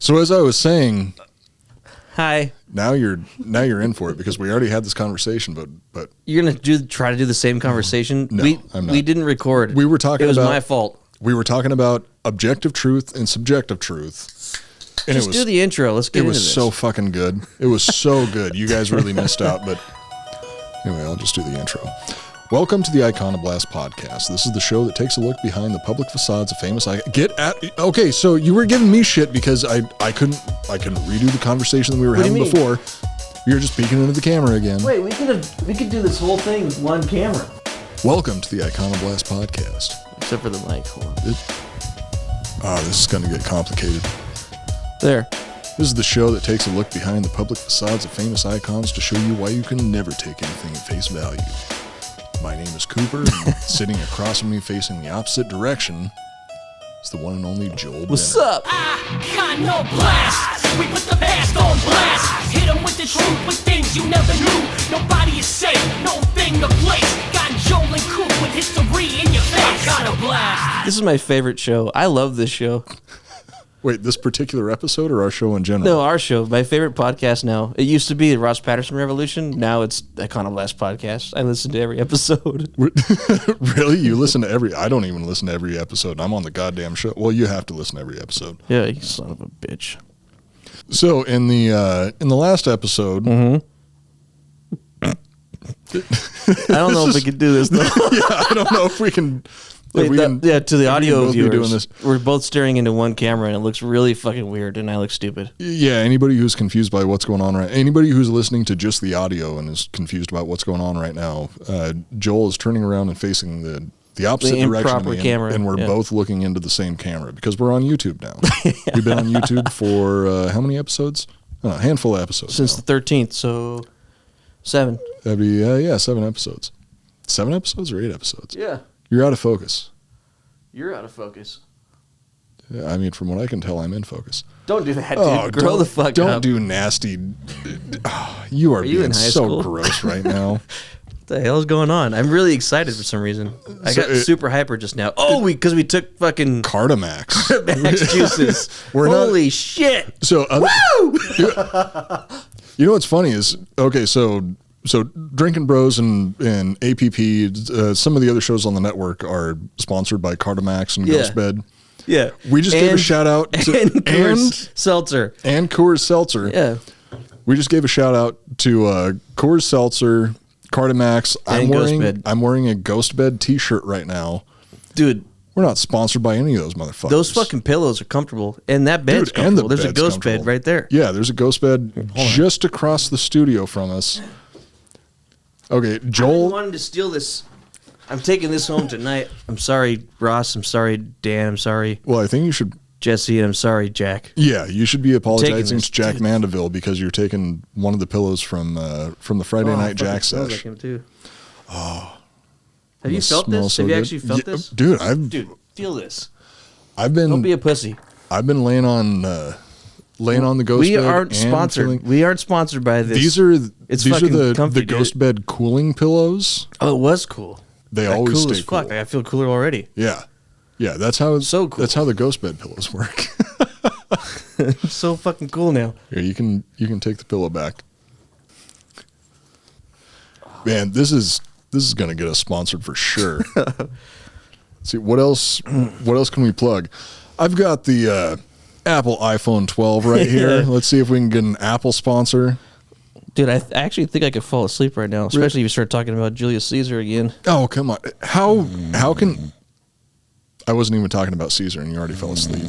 So as I was saying, hi. Now you're in for it because we already had this conversation, but You're gonna try to do the same conversation. No, I'm not. We didn't record. We were talking. It was about, my fault. We were talking about objective truth and subjective truth. And Just do the intro. Let's get into this. It was so fucking good. It was so good. You guys really missed out, but anyway, I'll just do the intro. Welcome to the Iconoblast podcast. This is the show that takes a look behind the public facades of famous Okay, so you were giving me shit because I couldn't redo the conversation that we were having before. You were just peeking into the camera again. Wait, we could do this whole thing with one camera. Welcome to the Iconoblast podcast. Except for the mic. Hold on. This is going to get complicated. There. This is the show that takes a look behind the public facades of famous icons to show you why you can never take anything at face value. My name is Cooper, and sitting across from me facing the opposite direction is the one and only Joel What's Bennett. up? Iconoblast! We put the past on blast. Hit them with the truth, with things you never knew. Nobody is safe, no thing to place. Got Joel and Coop with history in your face. Iconoblast! This is my favorite show. I love this show. Wait, this particular episode or our show in general? No, our show. My favorite podcast now. It used to be the Ross Patterson Revolution. Now it's the Iconoblast podcast. I listen to every episode. Really? You listen to every... I don't even listen to every episode. I'm on the goddamn show. Well, you have to listen to every episode. Yeah, you son of a bitch. So, in the last episode... Mm-hmm. I don't know if we can do this, though. Yeah, I don't know if we can... To the audio viewers, this. We're both staring into one camera, and it looks really fucking weird, and I look stupid. Yeah, anybody who's confused by what's going on anybody who's listening to just the audio and is confused about what's going on right now, Joel is turning around and facing the opposite direction of me, camera, and we're both looking into the same camera because we're on YouTube now. Yeah. We've been on YouTube for how many episodes? A handful of episodes since now. the 13th, so 7. That'd be 7 episodes. 7 episodes or 8 episodes? Yeah. You're out of focus. You're out of focus. Yeah, I mean, from what I can tell, I'm in focus. Don't do that, dude. Grow the fuck up. Don't do nasty. You are being so school? gross right now. What the hell is going on? I'm really excited for some reason. I got super hyper just now. Oh, because we took fucking Cardamax juices. Holy shit. So, woo! You know what's funny is, okay, so Drinking Bros and APP, some of the other shows on the network are sponsored by Cardamax and Ghostbed. Yeah. We just gave a shout out to Coors Seltzer. And Coors Seltzer. Yeah. We just gave a shout out to Coors Seltzer, Cardamax. I'm wearing a Ghostbed t-shirt right now. Dude. We're not sponsored by any of those motherfuckers. Those fucking pillows are comfortable. And that bed's comfortable. There's a ghost bed right there. Yeah, there's a ghost bed just across the studio from us. Okay, Joel. I wanted to steal this. I'm taking this home tonight. I'm sorry, Ross. I'm sorry, Dan. I'm sorry. Well, I think you should. Jesse, and I'm sorry, Jack. Yeah, you should be apologizing to Jack Mandeville because you're taking one of the pillows from the Friday Night Jack sesh. Like him too. Oh. Have you felt this? Have you actually felt this? Dude, feel this. Don't be a pussy. I've been laying on the ghost bed. We aren't sponsored. We aren't sponsored by this. These are the ghost bed cooling pillows. Oh, it was cool. They always stay cool. Fuck, I feel cooler already. Yeah. Yeah, that's how so cool. That's how the ghost bed pillows work. It's so fucking cool now. Here, you can take the pillow back. Man, this is going to get us sponsored for sure. See, what else can we plug? I've got the Apple iPhone 12 right here. Let's see if we can get an Apple sponsor. Dude, I actually think I could fall asleep right now, especially if you start talking about Julius Caesar again. Oh, come on. How can... I wasn't even talking about Caesar and you already fell asleep.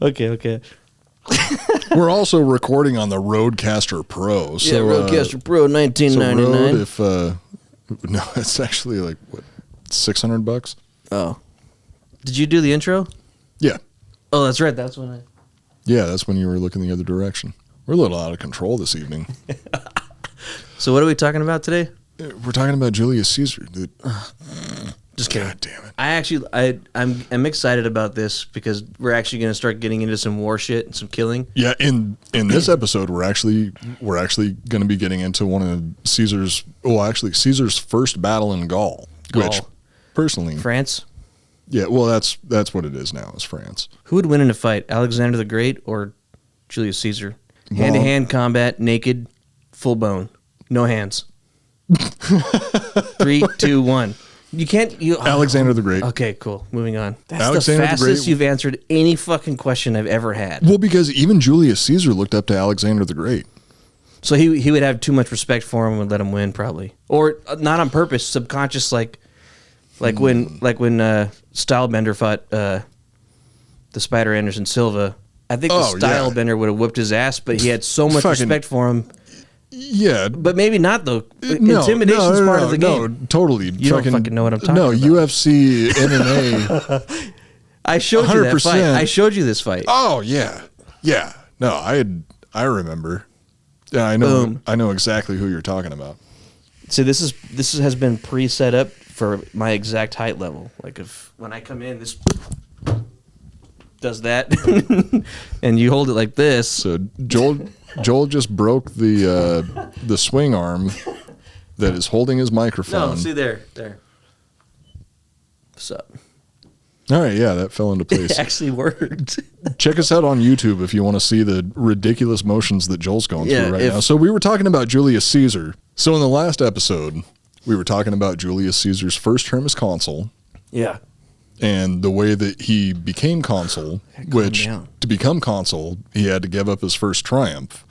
Okay. We're also recording on the Rodecaster Pro. So, yeah, Rodecaster Pro, $19.99. So no, it's actually like what, $600? Oh, did you do the intro? Yeah. Oh, that's right. That's when that's when you were looking the other direction. We're a little out of control this evening. So what are we talking about today? We're talking about Julius Caesar, dude. Just kidding. God damn it. I'm excited about this because we're actually going to start getting into some war shit and some killing. Yeah, in this episode, we're actually going to be getting into one of Caesar's first battle in Gaul. Which, personally, France. Yeah, well, that's what it is now, is France. Who would win in a fight, Alexander the Great or Julius Caesar? Hand-to-hand combat, naked, full bone, no hands. 3, 2, 1. You can't. Alexander the Great. Okay, cool. Moving on. That's Alexander the the fastest Great. you've answered any fucking question I've ever had. Well, because even Julius Caesar looked up to Alexander the Great. So he would have too much respect for him and would let him win, probably, or not on purpose, subconscious, like when Stylebender fought the Spider Anderson Silva. I think the Stylebender would have whooped his ass, but he had so much respect for him. Yeah, but maybe not though. Intimidation's part of the game. No, totally. You don't fucking know what I'm talking about. No, UFC, MMA. I showed you that fight. I showed you this fight. Oh yeah, yeah. No, I remember. Yeah, I know. Boom. I know exactly who you're talking about. So this has been pre-set up for my exact height level. Like if when I come in, this does that, and you hold it like this. So Joel just broke the swing arm that is holding his microphone. No, see there. What's up? All right, yeah, that fell into place. It actually worked. Check us out on YouTube if you want to see the ridiculous motions that Joel's going through right now. So we were talking about Julius Caesar. So in the last episode, we were talking about Julius Caesar's first term as consul. Yeah. And the way that he became consul, which to become consul, he had to give up his first triumph.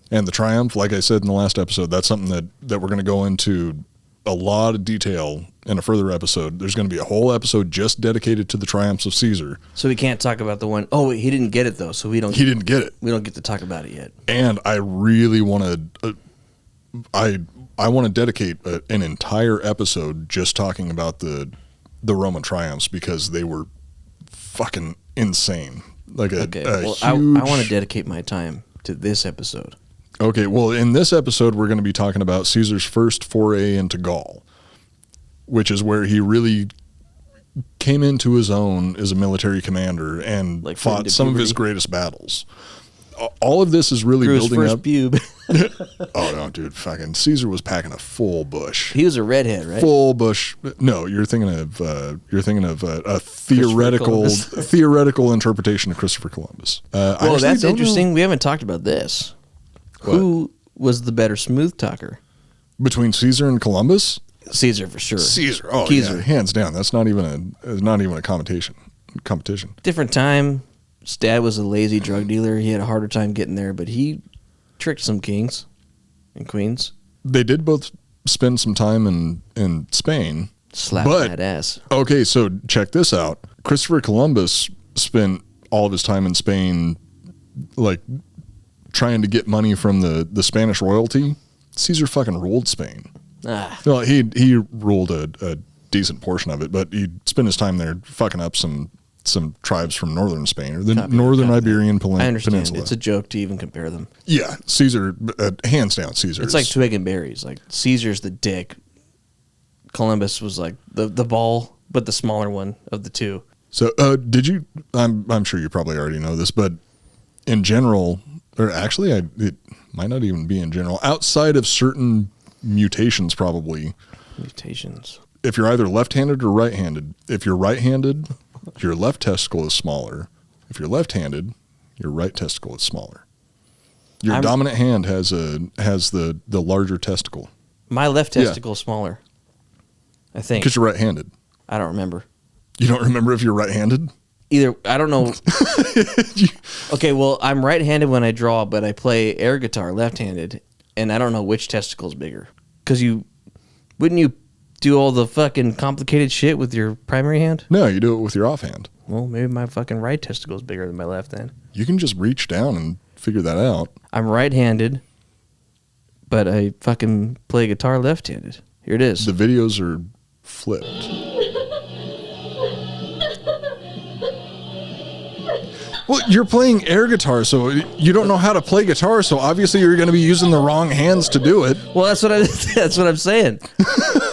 And the triumph, like I said in the last episode, that's something that we're going to go into a lot of detail in a further episode. There's going to be a whole episode just dedicated to the triumphs of Caesar. So we can't talk about the one. Oh, wait, he didn't get it though, so we don't. He didn't get it. We don't get to talk about it yet. And I really want to. I want to dedicate an entire episode just talking about the Roman triumphs because they were fucking insane. Like a huge... I want to dedicate my time to this episode. Okay, well, in this episode, we're going to be talking about Caesar's first foray into Gaul, which is where he really came into his own as a military commander and fought some of his greatest battles. All of this is really building up. Bube. Oh no, dude! Fucking Caesar was packing a full bush. He was a redhead, right? Full bush. No, you're thinking of a theoretical interpretation of Christopher Columbus. Well, that's interesting. We haven't talked about this. What? Who was the better smooth talker Between Caesar and Columbus? Caesar for sure. Caesar. Oh, Caesar. yeah, hands down. That's not even a competition. Different time. His dad was a lazy drug dealer. He had a harder time getting there, but he tricked some kings and queens. They did both spend some time in Spain. Slapping that ass. Okay, so check this out. Christopher Columbus spent all of his time in Spain, like, trying to get money from the Spanish royalty. Caesar fucking ruled Spain. Well, he ruled a decent portion of it, but he spent his time there fucking up some tribes from northern Spain or the northern Iberian Peninsula. I understand. It's a joke to even compare them. Yeah, Caesar, hands down, Caesar. It's like twig and berries. Like Caesar's the dick. Columbus was like the ball, but the smaller one of the two. So, did you? I'm sure you probably already know this, but in general, or actually, it might not even be in general. Outside of certain mutations, probably mutations. If you're either left-handed or right-handed, if you're right-handed, your left testicle is smaller. If you're left-handed, your right testicle is smaller. Your dominant hand has the larger testicle. My left testicle is smaller, I think. Because you're right-handed. I don't remember. You don't remember if you're right-handed? Either, I don't know. Okay, well, I'm right-handed when I draw, but I play air guitar left-handed, and I don't know which testicle is bigger. Because wouldn't you do all the fucking complicated shit with your primary hand? No, you do it with your offhand. Well, maybe my fucking right testicle is bigger than my left then. You can just reach down and figure that out. I'm right-handed, but I fucking play guitar left-handed. Here it is. The videos are flipped. Well, you're playing air guitar, so you don't know how to play guitar, so obviously you're going to be using the wrong hands to do it. Well, that's what I'm saying.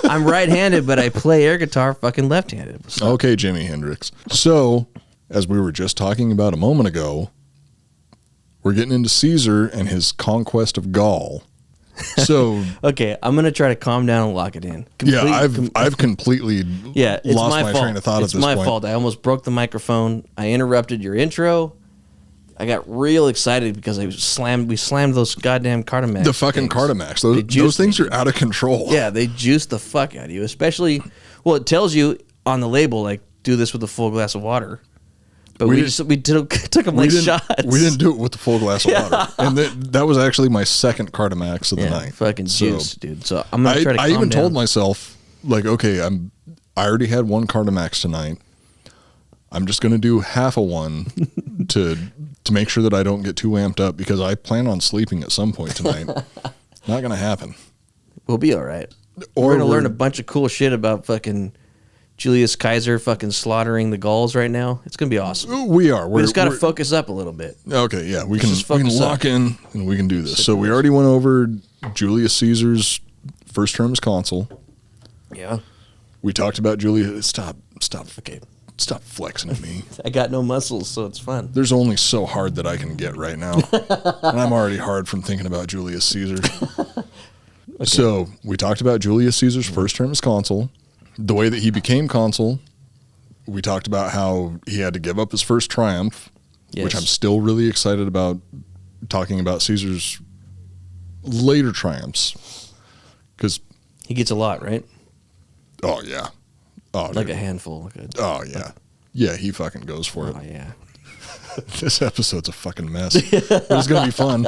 I'm right-handed, but I play air guitar fucking left-handed. So. Okay, Jimi Hendrix. So, as we were just talking about a moment ago, we're getting into Caesar and his conquest of Gaul. So Okay, I'm gonna try to calm down and lock it in. I've completely it's lost my my fault. train of thought It's at this my point. fault. I almost broke the microphone. I interrupted your intro. I got real excited because we slammed those goddamn Cartamax. The fucking things. Cartamax. They Those juiced things me. are out of control. Yeah, they juice the fuck out of you. Especially, well, it tells you on the label like do this with a full glass of water. But we took them like shots. We didn't do it with the full glass of water. And that was actually my second Cartamax of the night. Fucking juice, dude. So I'm gonna try to. I even told myself, like, okay, I already had one Cartamax tonight. I'm just gonna do half a one to make sure that I don't get too amped up because I plan on sleeping at some point tonight. Not gonna happen. We'll be all right. Or We're gonna learn a bunch of cool shit about fucking Julius Caesar fucking slaughtering the Gauls right now. It's gonna be awesome. We are. We just got to focus up a little bit. Okay, yeah, we can just focus lock in and we can do this. So we already went over Julius Caesar's first term as consul. Yeah. We talked about Julius. Stop. Okay. Stop flexing at me. I got no muscles, so it's fun. There's only so hard that I can get right now. And I'm already hard from thinking about Julius Caesar. Okay. So we talked about Julius Caesar's first term as consul. The way that he became consul, we talked about how he had to give up his first triumph, which I'm still really excited about talking about Caesar's later triumphs. Because he gets a lot, right? Oh, yeah. Oh, like a handful. Oh, yeah. Yeah, he fucking goes for it. Oh, yeah. This episode's a fucking mess. But it's going to be fun.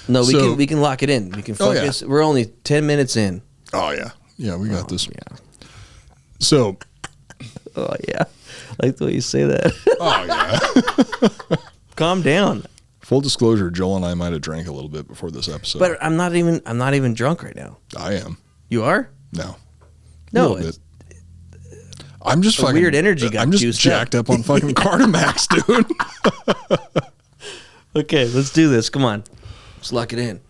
No, we can lock it in. We can focus. Oh, yeah. We're only 10 minutes in. Oh, yeah. Yeah, we got this. Yeah. So. Oh, yeah. I like the way you say that. Oh, yeah. Calm down. Full disclosure, Joel and I might have drank a little bit before this episode. But I'm not even drunk right now. I am. You are? No. No. I'm just fucking weird energy got I'm just jacked up on fucking Cartamax, dude. Okay, let's do this. Come on. Let's lock it in.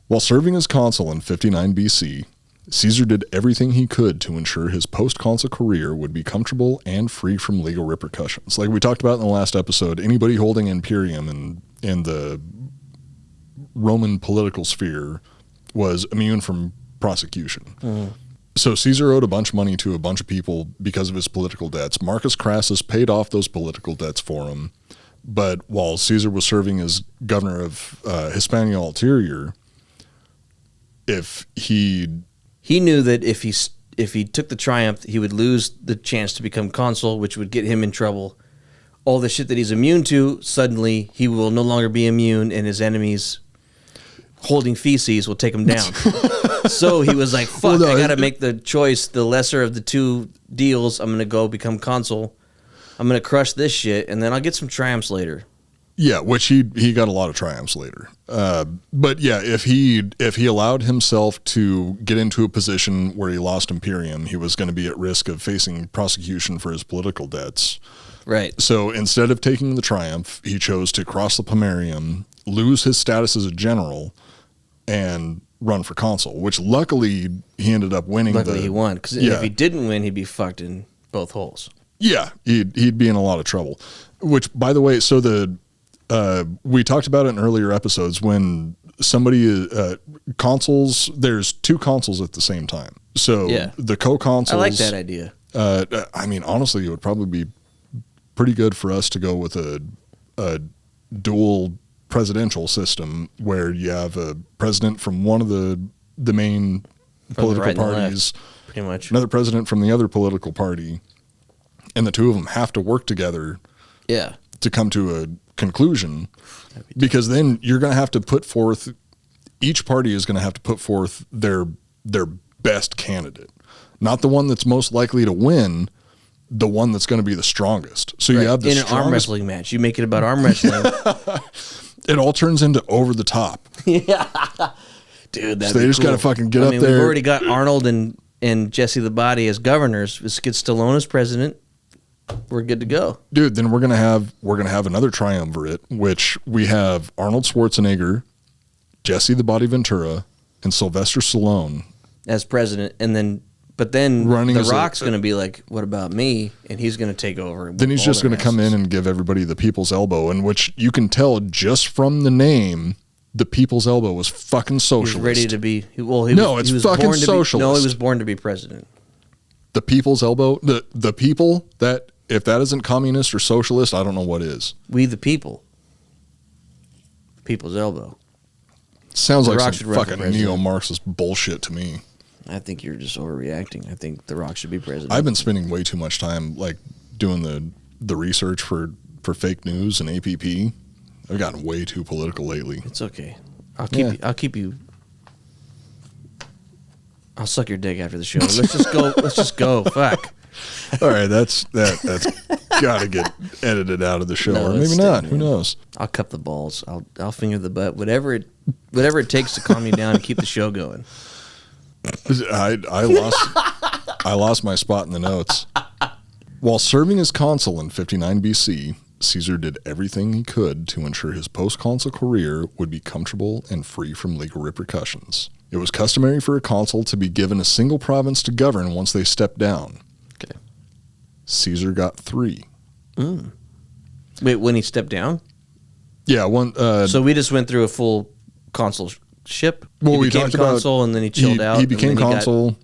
While serving as consul in 59 BC, Caesar did everything he could to ensure his post-consul career would be comfortable and free from legal repercussions. Like we talked about in the last episode, anybody holding imperium in the Roman political sphere was immune from prosecution. Mm-hmm. So Caesar owed a bunch of money to a bunch of people because of his political debts. Marcus Crassus paid off those political debts for him. But while Caesar was serving as governor of Hispania Ulterior, he knew that if he took the triumph, he would lose the chance to become consul, which would get him in trouble. All the shit that he's immune to, suddenly he will no longer be immune, and his enemies holding feces will take him down. So he was like, fuck, I got to make the choice, the lesser of the two deals. I'm going to go become consul. I'm going to crush this shit, and then I'll get some triumphs later. Yeah, which he got a lot of triumphs later. But yeah, if he allowed himself to get into a position where he lost imperium, he was going to be at risk of facing prosecution for his political debts. Right. So instead of taking the triumph, he chose to cross the Pomerium, lose his status as a general, and run for consul, which luckily he ended up winning. Luckily he won, because if he didn't win, he'd be fucked in both holes. Yeah, he'd be in a lot of trouble. Which, by the way, so we talked about it in earlier episodes when somebody consuls. There's two consuls at the same time. So the co-consuls. I like that idea. I mean, honestly, it would probably be pretty good for us to go with a dual presidential system where you have a president from one of the main political parties, pretty much, another president from the other political party, and the two of them have to work together. Yeah. To come to a conclusion, because then you're going to have to put forth, each party is going to have to put forth their best candidate, not the one that's most likely to win, the one that's going to be the strongest. So you have the in an arm wrestling match, you make it about arm wrestling. It all turns into over the top. Yeah, dude. So they just got to fucking get up there. We've already got Arnold and Jesse the Body as governors. Let's get Stallone as president. We're good to go, dude. Then we're gonna have another triumvirate, which we have Arnold Schwarzenegger, Jesse the Body Ventura, and Sylvester Stallone as president, and then running The Rock's going to be like, "What about me?" And he's going to take over. Then he's just going to come in and give everybody the people's elbow, and which you can tell just from the name The people's elbow was fucking He socialist. was ready to be. No, it's fucking born to socialist. No, he was born to be president. The people's elbow, the people, that if that isn't communist or socialist, I don't know what is. We the people. People's elbow. Sounds The like Rock some should run for fucking president. neo-Marxist bullshit to me. I think you're just overreacting. I think The Rock should be president. I've been spending way too much time like doing the research for fake news and APP. I've gotten way too political lately. It's okay. I'll keep Yeah. you. I'll keep you. I'll suck your dick after the show. Let's just go. Let's just go. Fuck. All right, that's got to get edited out of the show, No, or it's maybe not. staying Who in. knows? I'll cup the balls. I'll finger the butt. Whatever it takes to calm you down and keep the show going. I lost my spot in the notes. While serving as consul in 59 BC, Caesar did everything he could to ensure his post-consul career would be comfortable and free from legal repercussions. It was customary for a consul to be given a single province to govern once they stepped down. Okay. Caesar got 3. Wait, when he stepped down? Yeah, one. So we just went through a full consulship. Well, he we became talked about consul and then he chilled out. He and became then consul,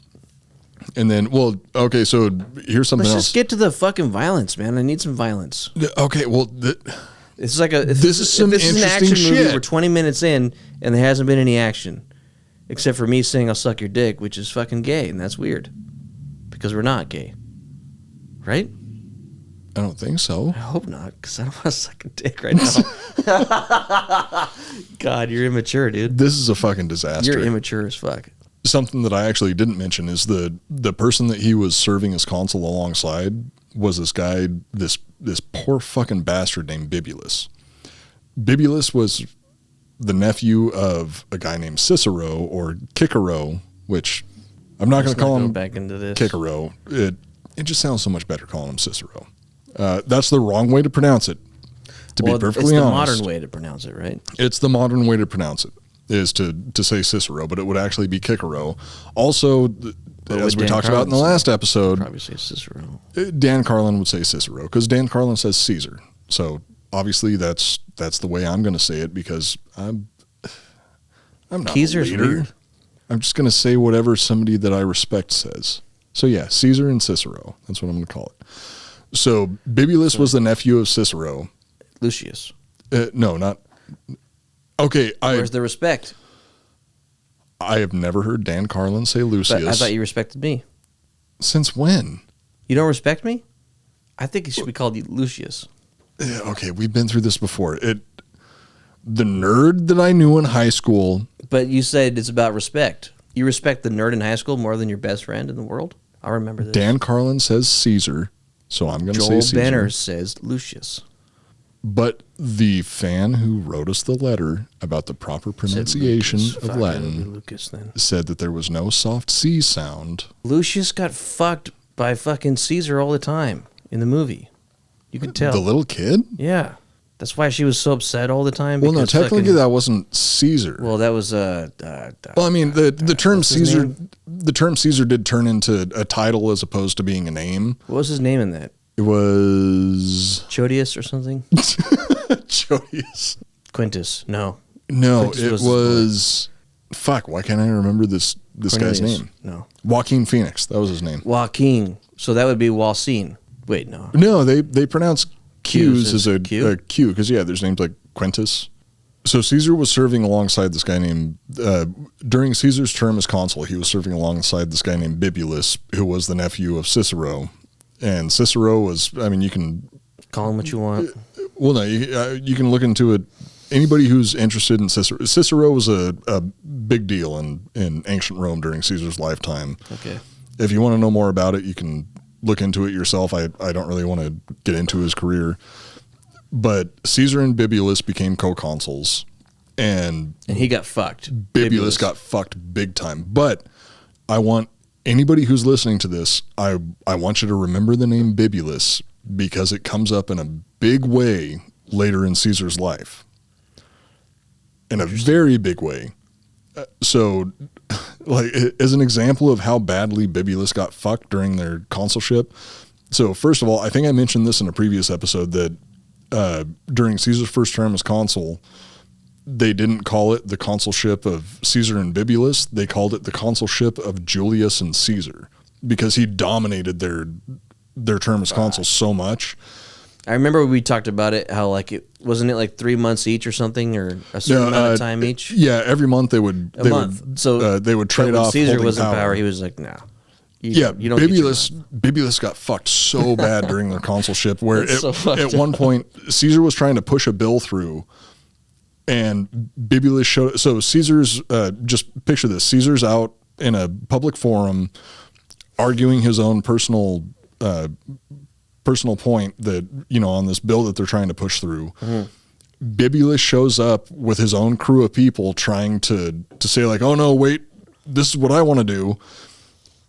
and then okay. So here's something Let's else. just get to the fucking violence, man. I need some violence. Okay, well, This is like if This is some if this is an interesting action movie. shit. We're 20 minutes in and there hasn't been any action, except for me saying I'll suck your dick, which is fucking gay, and that's weird because we're not gay, right? I don't think so. I hope not, because I don't want to suck a dick right now. God, you're immature, dude. This is a fucking disaster. You're immature as fuck. Something that I actually didn't mention is the person that he was serving as consul alongside was this guy, this poor fucking bastard named Bibulus. Bibulus was the nephew of a guy named Cicero or Cicero, which I'm not going to call him back into this. Cicero. It just sounds so much better calling him Cicero. That's the wrong way to pronounce it. To be perfectly it's the honest, modern way to pronounce it, right? it's the modern way to pronounce it is to say Cicero, but it would actually be Cicero. Also, as we Dan talked about in the Carlin last episode, Probably say Cicero. Dan Carlin would say Cicero because Dan Carlin says Caesar. So obviously that's the way I'm going to say it because I'm not Caesar's a leader. weird. I'm just going to say whatever somebody that I respect says. So yeah, Caesar and Cicero. That's what I'm going to call it. So Bibulus was the nephew of Cicero. Lucius. No, not. Okay, Where's the respect? I have never heard Dan Carlin say Lucius. But I thought you respected me. Since when? You don't respect me? I think it should be called Lucius. Okay, we've been through this before. The nerd that I knew in high school. But you said it's about respect. You respect the nerd in high school more than your best friend in the world? I remember this. Dan Carlin says Caesar, so I'm going to say Joel Caesar. Benner says Lucius. But the fan who wrote us the letter about the proper pronunciation Lucas. of Fuck, it'll be Latin Lucas then. said that there was no soft C sound. Lucius got fucked by fucking Caesar all the time in the movie. You could tell. The little kid? Yeah. That's why she was so upset all the time. Well, no, because technically fucking- that wasn't Caesar. Well, that was Well, I mean, the term what's his Caesar, name? the term Caesar did turn into a title as opposed to being a name. What was his name in that? It was Chodius or something? Julius. Quintus. No. No, Quintus it was his was. Fuck! Why can't I remember this guy's Cornelius. name? No. Joaquin Phoenix. That was his name. Joaquin. So that would be Walcine. Wait, no. No, they pronounce Q's Q's as a Q? Q because there's names like Quintus. So Caesar was serving alongside this guy named during Caesar's term as consul. He was serving alongside this guy named Bibulus, who was the nephew of Cicero, and Cicero was. I mean, you can. Call him what you want. Well, no, you can look into it. Anybody who's interested in Cicero, Cicero was a big deal in ancient Rome during Caesar's lifetime. Okay. If you want to know more about it, you can look into it yourself. I don't really want to get into his career. But Caesar and Bibulus became co-consuls, and And he got fucked. Bibulus got fucked big time. But I want anybody who's listening to this, I want you to remember the name Bibulus because it comes up in a big way later in Caesar's life. In a very big way. So, like, as an example of how badly Bibulus got fucked during their consulship. So, first of all, I think I mentioned this in a previous episode that during Caesar's first term as consul, they didn't call it the consulship of Caesar and Bibulus. They called it the consulship of Julius and Caesar because he dominated their term as consul so much. I remember we talked about it, how like it wasn't it like 3 months each or something, or a certain amount of time each? Yeah, every month they would they would trade off. Caesar was in power. He was like, no. You don't Bibulus got fucked so bad during their consulship where at one point Caesar was trying to push a bill through, and Bibulus showed. So Caesar's just picture this: Caesar's out in a public forum arguing his own personal point that, on this bill that they're trying to push through. Mm-hmm. Bibulus shows up with his own crew of people trying to say like, oh no, wait, this is what I want to do.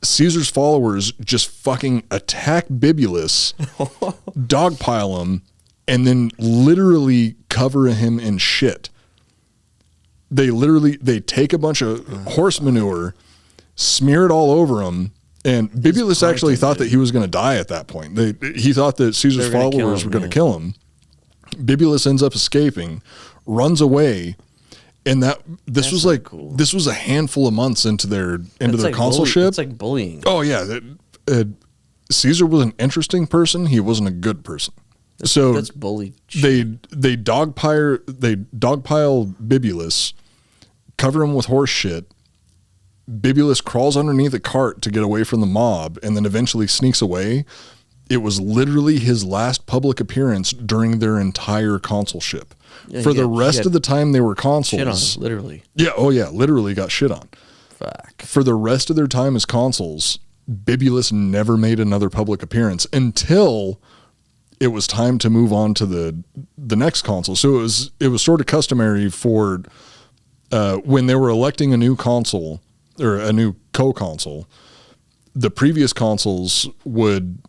Caesar's followers just fucking attack Bibulus, dogpile him, and then literally cover him in shit. They take a bunch of horse manure, smear it all over him, and Bibulus actually thought that he was going to die at that point. He thought that Caesar's followers were going to kill him. Bibulus ends up escaping, runs away, and this was a handful of months into their consulship. It's like bullying. Oh yeah, Caesar was an interesting person. He wasn't a good person. That's bully. They dogpile Bibulus, cover him with horse shit. Bibulus crawls underneath a cart to get away from the mob, and then eventually sneaks away. It was literally his last public appearance during their entire consulship. Yeah, for the rest of the time they were consuls. Shit on, literally. Yeah, oh yeah, literally got shit on. Fuck. For the rest of their time as consuls, Bibulus never made another public appearance until it was time to move on to the next consul. So it was sort of customary for when they were electing a new consul or a new co-consul, the previous consuls would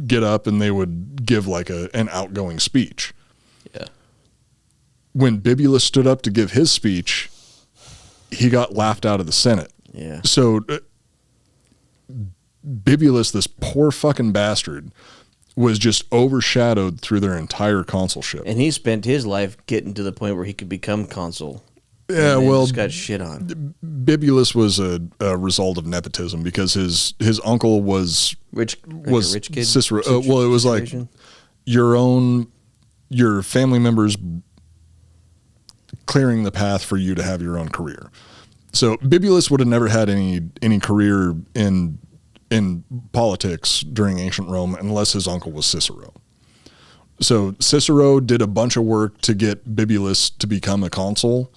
get up and they would give like an outgoing speech. Yeah. When Bibulus stood up to give his speech, he got laughed out of the Senate. Yeah. So Bibulus, this poor fucking bastard, was just overshadowed through their entire consulship. And he spent his life getting to the point where he could become consul. Yeah, well, just got shit on. Bibulus was a result of nepotism because his uncle was rich kid. Cicero. Well, it was like your family members clearing the path for you to have your own career. So Bibulus would have never had any career in politics during ancient Rome unless his uncle was Cicero. So Cicero did a bunch of work to get Bibulus to become a consul.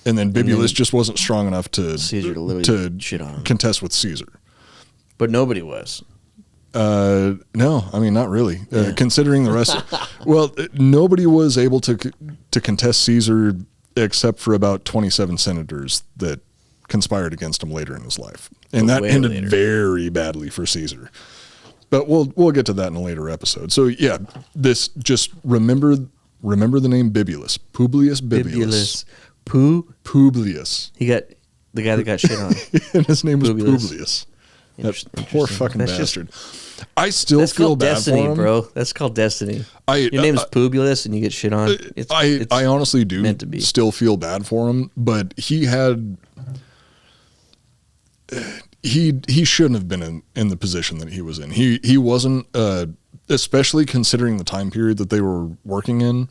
And then Bibulus just wasn't strong enough to shit on him. Contest with Caesar. But nobody was. No, I mean, not really. Yeah. Considering the rest. Nobody was able to contest Caesar except for about 27 senators that conspired against him later in his life. And that ended very badly for Caesar. But we'll get to that in a later episode. So yeah, this just remember the name Bibulus. Publius Bibulus. Publius. He got the guy that got shit on. And his name was Publius. That poor fucking bastard. I still feel bad destiny, for him, bro. That's called destiny. Your name's Publius, and you get shit on. I honestly do meant to be. Still feel bad for him, but he shouldn't have been in the position that he was in. He wasn't, especially considering the time period that they were working in.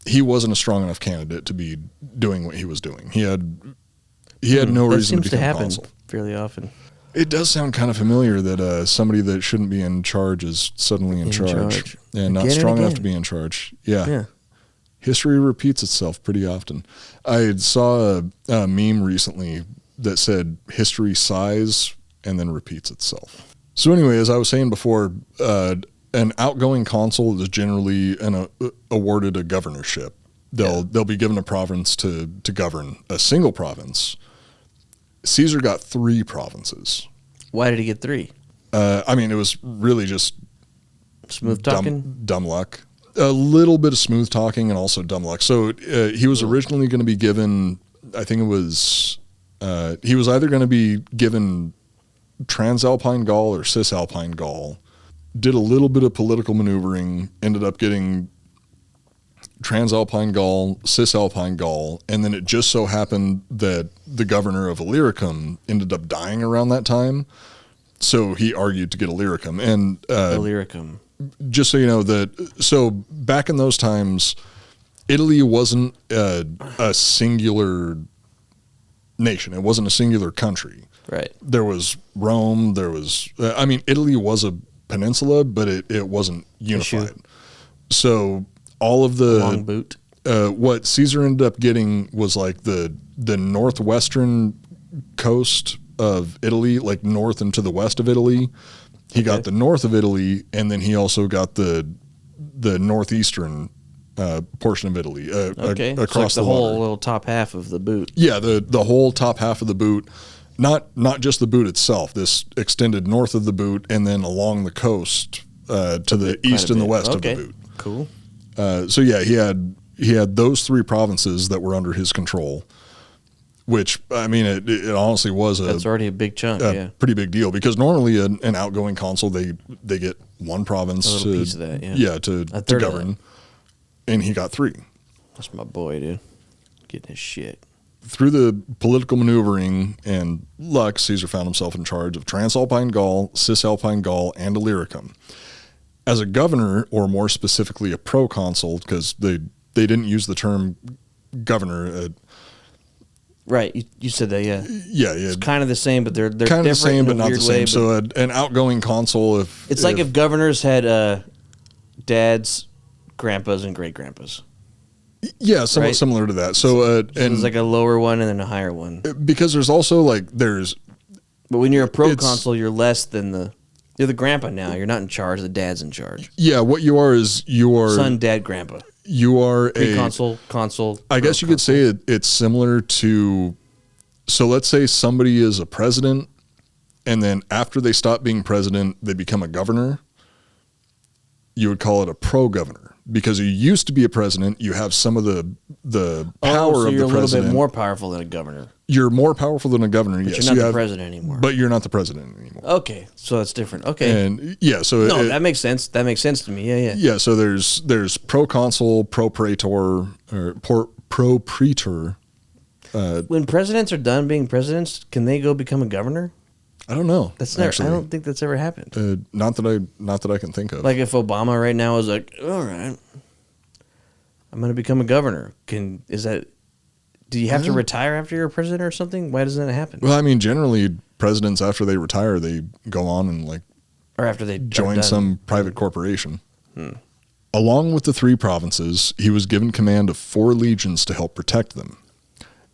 He wasn't a strong enough candidate to be doing what he was doing. He had no reason to become consul. Fairly often. It does sound kind of familiar that somebody that shouldn't be in charge is suddenly in charge and not strong enough to be in charge. Yeah. History repeats itself pretty often. I saw a meme recently that said history sighs and then repeats itself. So anyway, as I was saying before, an outgoing consul is generally awarded a governorship. They'll be given a province to govern a single province. Caesar got 3 provinces. Why did he get 3? I mean, it was really just smooth talking, dumb luck. A little bit of smooth talking and also dumb luck. So he was originally going to be given, I think it was, he was either going to be given Transalpine Gaul or Cisalpine Gaul. Did a little bit of political maneuvering, ended up getting Transalpine Gaul, Cisalpine Gaul, and then it just so happened that the governor of Illyricum ended up dying around that time. So he argued to get Illyricum. And Illyricum. Just so you know, so back in those times, Italy wasn't a singular nation. It wasn't a singular country. Right. There was Rome. There was, Italy was a peninsula, but it wasn't unified. So all of the long boot. What Caesar ended up getting was like the northwestern coast of Italy, like north and to the west of Italy. He got the north of Italy, and then he also got the northeastern portion of Italy across like the whole water. little top half of the boot. Yeah, the whole top half of the boot, not just the boot itself. This extended north of the boot, and then along the coast to the east and the west of the boot. Cool. So yeah, he had those three provinces that were under his control, which it honestly was that's already a big chunk. Pretty big deal, because normally an outgoing consul they get one province piece of that, to govern, and he got three. That's my boy, dude, getting his shit. Through the political maneuvering and luck, Caesar found himself in charge of Transalpine Gaul, Cisalpine Gaul, and Illyricum. As a governor, or more specifically a proconsul, because they didn't use the term governor. Right, you said that, yeah. Yeah. It's kind of the same, but they're kind of the same, but not the same. Way, so an outgoing consul, it's like if governors had dads, grandpas, and great grandpas. Yeah, somewhat similar to that. So and it's like a lower one and then a higher one. Because there's also but when you're a proconsul, you're less than you're the grandpa now. You're not in charge. The dad's in charge. Yeah, what you are is son, dad, grandpa. You are Pre-consul, consul. I guess you could say it's similar to. So let's say somebody is a president, and then after they stop being president, they become a governor. You would call it a pro-governor, because you used to be a president. You have some of the power so of the president. You're a little bit more powerful than a governor. You're more powerful than a governor. But yes, you're not the president anymore. But you're not the president anymore. Okay, so that's different. Okay, and yeah, so that makes sense. That makes sense to me. Yeah. Yeah, so there's proconsul, propraetor, or propraetor. When presidents are done being presidents, can they go become a governor? I don't know. That's never. I don't think that's ever happened. Not that I can think of. Like if Obama right now is like, all right, I'm going to become a governor. Do you have to retire after you're a president or something? Why doesn't that happen? Well, generally presidents, after they retire, they go on and or after they join some private corporation. Along with the three provinces, he was given command of 4 legions to help protect them.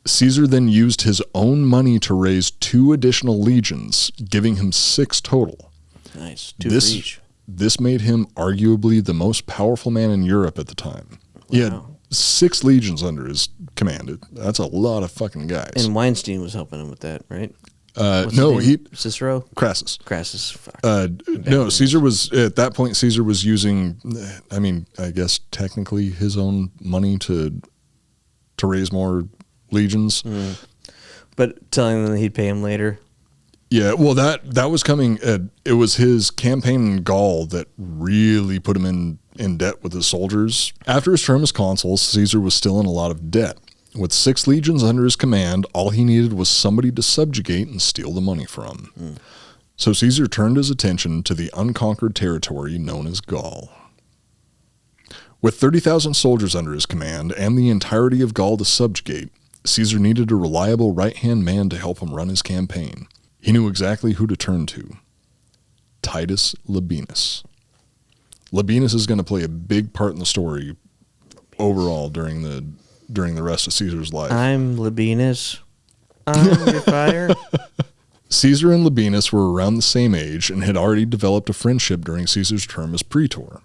Caesar then used his own money to raise 2 additional legions, giving him 6 total. Nice. 2 for each. This made him arguably the most powerful man in Europe at the time. Wow. He had 6 legions under his command. That's a lot of fucking guys. And Weinstein was helping him with that, right? No, Cicero? Crassus. Fuck. No, Caesar was, at that point, Caesar was using, I guess technically his own money to raise more legions. But telling them that he'd pay him later. Yeah, well, that was coming. It was his campaign in Gaul that really put him in debt with his soldiers. After his term as consul, Caesar was still in a lot of debt. With 6 legions under his command, all he needed was somebody to subjugate and steal the money from. So Caesar turned his attention to the unconquered territory known as Gaul. With 30,000 soldiers under his command and the entirety of Gaul to subjugate, Caesar needed a reliable right-hand man to help him run his campaign. He knew exactly who to turn to. Titus Labienus. Labienus is going to play a big part in the story overall during the rest of Caesar's life. I'm Labienus. I'm your fire. Caesar and Labienus were around the same age and had already developed a friendship during Caesar's term as praetor.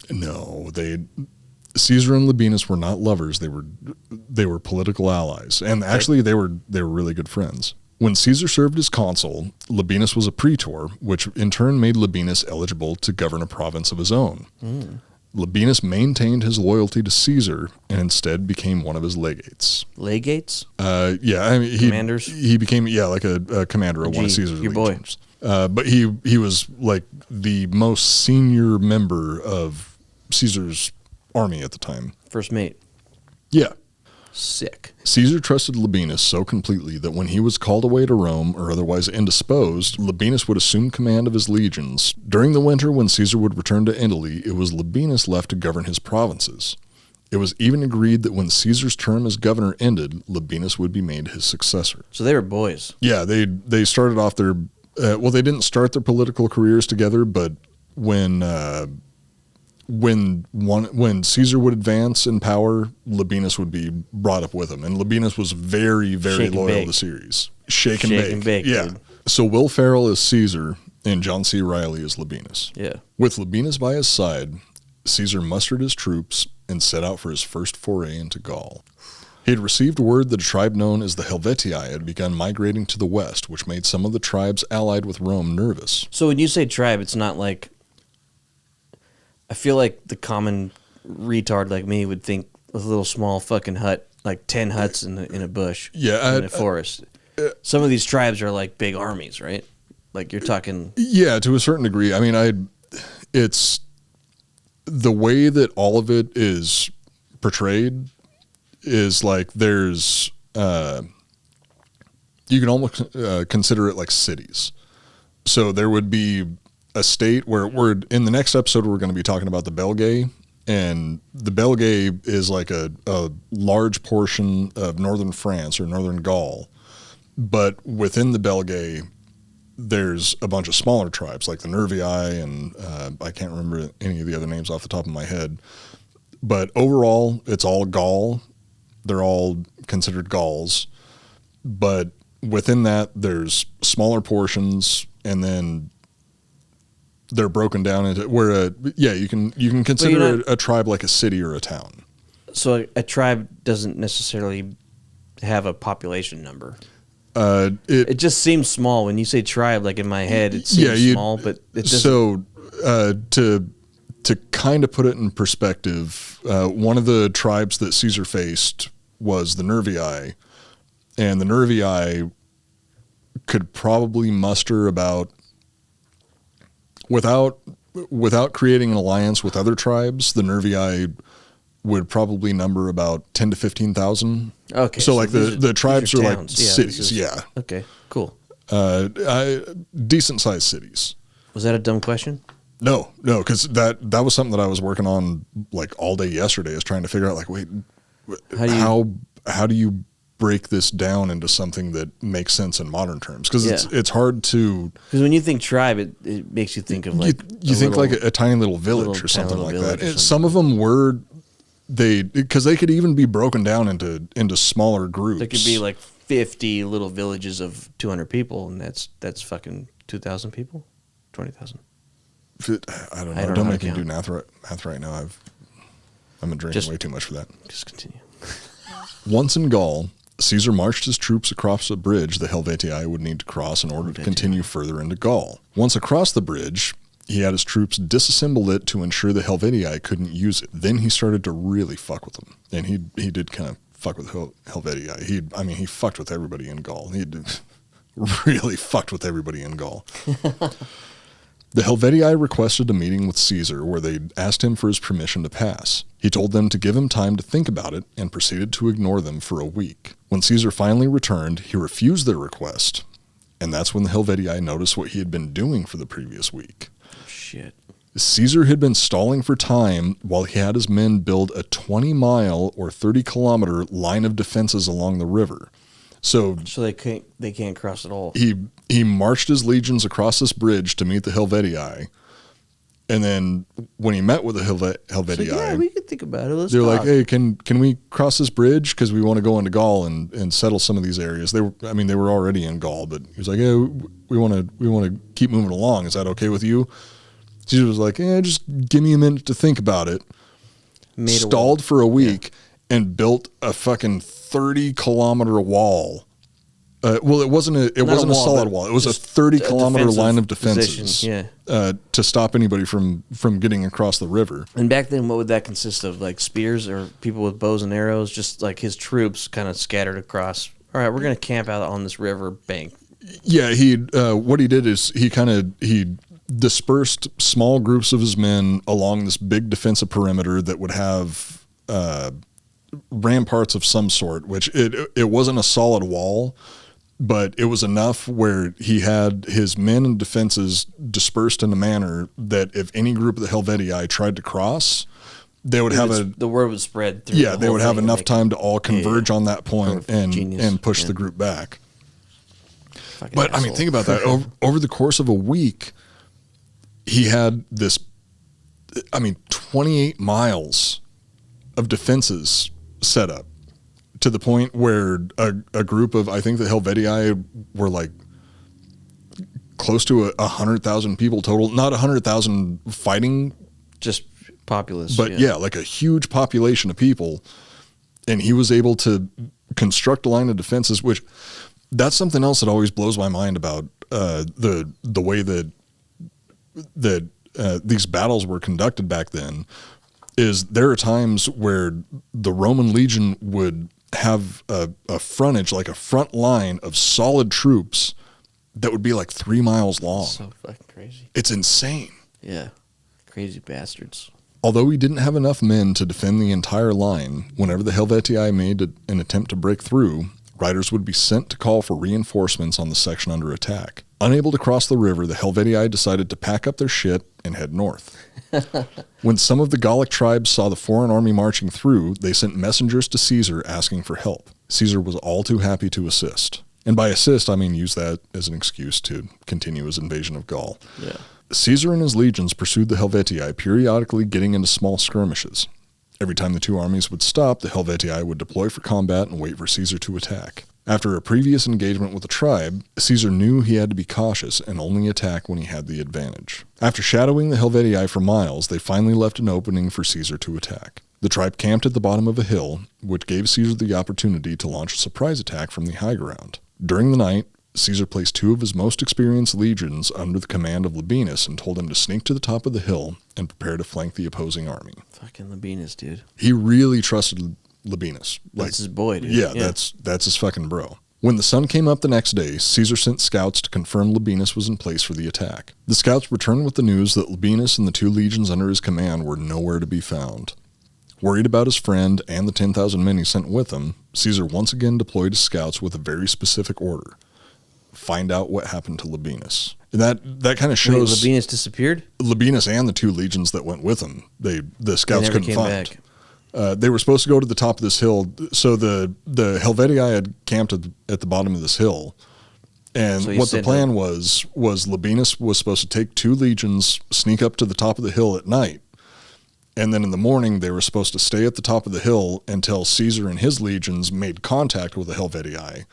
No, Caesar and Labienus were not lovers. They were political allies, and actually they were really good friends. When Caesar served as consul, Labienus was a praetor, which in turn made Labienus eligible to govern a province of his own. Labienus maintained his loyalty to Caesar and instead became one of his legates. Legates? Yeah, commanders. He became like a commander of one of Caesar's legions. But he was like the most senior member of Caesar's army at the time. First mate. Yeah. Sick. Caesar trusted Labienus so completely that when he was called away to Rome or otherwise indisposed, Labienus would assume command of his legions. During the winter when Caesar would return to Italy, it was Labienus left to govern his provinces. It was even agreed that when Caesar's term as governor ended, Labienus would be made his successor. So they were boys. Yeah, they started off their they didn't start their political careers together, but when Caesar would advance in power, Labienus would be brought up with him, and Labienus was very, very loyal to Caesar. Shake and bake. Yeah. Dude. So Will Ferrell is Caesar, and John C. Reilly is Labienus. Yeah. With Labienus by his side, Caesar mustered his troops and set out for his first foray into Gaul. He had received word that a tribe known as the Helvetii had begun migrating to the west, which made some of the tribes allied with Rome nervous. So when you say tribe, it's not like... I feel like the common retard like me would think a little small fucking hut, like 10 huts in a bush, in a forest. Some of these tribes are like big armies, right? Like you're talking... Yeah, to a certain degree. I mean, it's the way that all of it is portrayed is like there's... you can almost consider it like cities. So there would be a state where we're in the next episode, we're going to be talking about the Belgae, and the Belgae is like a large portion of northern France or northern Gaul. But within the Belgae, there's a bunch of smaller tribes like the Nervii, and I can't remember any of the other names off the top of my head. But overall, it's all Gaul. They're all considered Gauls. But within that, there's smaller portions, and then they're broken down into where you can consider a tribe like a city or a town. So a tribe doesn't necessarily have a population number. It just seems small when you say tribe. Like in my head, it seems small, but it doesn't. So to kind of put it in perspective, one of the tribes that Caesar faced was the Nervii, and the Nervii could probably muster about, without creating an alliance with other tribes, the Nervii would probably number about 10 to 15,000. Okay. So like the tribes are like towns. cities. Yeah. Okay, cool. Decent sized cities. Was that a dumb question? No, because that was something that I was working on like all day yesterday, is trying to figure out like, wait, how do you break this down into something that makes sense in modern terms? Because it's hard to... Because when you think tribe, it makes you think of like... You think like a tiny little village or something like that. Some of them were... Because they could even be broken down into smaller groups. There could be like 50 little villages of 200 people, and that's fucking 2,000 people? 20,000? I don't know. Don't make me do math right now. I've been drinking way too much for that. Just continue. Once in Gaul, Caesar marched his troops across a bridge the Helvetii would need to cross in order to continue further into Gaul. Once across the bridge, he had his troops disassemble it to ensure the Helvetii couldn't use it. Then he started to really fuck with them. And he did kind of fuck with Helvetii. He fucked with everybody in Gaul. He really fucked with everybody in Gaul. The Helvetii requested a meeting with Caesar where they asked him for his permission to pass. He told them to give him time to think about it and proceeded to ignore them for a week. When Caesar finally returned, he refused their request, and that's when the Helvetii noticed what he had been doing for the previous week. Shit. Caesar had been stalling for time while he had his men build a 20-mile or 30-kilometer line of defenses along the river. So they can't cross at all. He marched his legions across this bridge to meet the Helvetii, and then when he met with the Helvetii, we could think about it. They're like, "Hey, can we cross this bridge because we want to go into Gaul and settle some of these areas?" They were already in Gaul, but he was like, "Yeah, we want to keep moving along. Is that okay with you?" Caesar was like, "Yeah, just give me a minute to think about it." Stalled for a week and built a fucking 30-kilometer wall. It wasn't a solid wall. It was a 30-kilometer line of defenses to stop anybody from getting across the river. And back then, what would that consist of? Like spears or people with bows and arrows? Just like his troops kind of scattered across. All right, we're going to camp out on this river bank. Yeah, what he did is he dispersed small groups of his men along this big defensive perimeter that would have ramparts of some sort, which it wasn't a solid wall, but it was enough where he had his men and defenses dispersed in a manner that if any group of the Helvetii tried to cross, they would the word would spread through. Yeah, they would have enough time to all converge on that point and push the group back. Fucking But asshole. I mean, think about that. Over the course of a week, he had this, 28 miles of defenses set up to the point where a group of, I think the Helvetii were like close to 100,000 people total, not 100,000 fighting, just populace. but like a huge population of people. And he was able to construct a line of defenses, which that's something else that always blows my mind about the way that these battles were conducted back then. Is there are times where the Roman legion would have a frontage, like a front line of solid troops that would be like 3 miles long. So fucking crazy. It's insane. Yeah. Crazy bastards. Although he didn't have enough men to defend the entire line, whenever the Helvetii made an attempt to break through, riders would be sent to call for reinforcements on the section under attack. Unable to cross the river, the Helvetii decided to pack up their shit and head north. When some of the Gallic tribes saw the foreign army marching through, they sent messengers to Caesar asking for help. Caesar was all too happy to assist. And by assist, I mean use that as an excuse to continue his invasion of Gaul. Yeah. Caesar and his legions pursued the Helvetii, periodically getting into small skirmishes. Every time the two armies would stop, the Helvetii would deploy for combat and wait for Caesar to attack. After a previous engagement with the tribe, Caesar knew he had to be cautious and only attack when he had the advantage. After shadowing the Helvetii for miles, they finally left an opening for Caesar to attack. The tribe camped at the bottom of a hill, which gave Caesar the opportunity to launch a surprise attack from the high ground. During the night, Caesar placed 2 of his most experienced legions under the command of Labienus and told him to sneak to the top of the hill and prepare to flank the opposing army. Fucking Labienus, dude. He really trusted Labienus. That's his boy, dude. Yeah, that's his fucking bro. When the sun came up the next day, Caesar sent scouts to confirm Labienus was in place for the attack. The scouts returned with the news that Labienus and the 2 legions under his command were nowhere to be found. Worried about his friend and the 10,000 men he sent with him, Caesar once again deployed his scouts with a very specific order. Find out what happened to Labienus. And that kind of shows... Wait, Labienus disappeared? Labienus and the 2 legions that went with him, the scouts couldn't find. Back. They were supposed to go to the top of this hill. So the Helvetii had camped at the bottom of this hill. And So what the plan was Labienus was supposed to take 2 legions, sneak up to the top of the hill at night. And then in the morning, they were supposed to stay at the top of the hill until Caesar and his legions made contact with the Helvetii.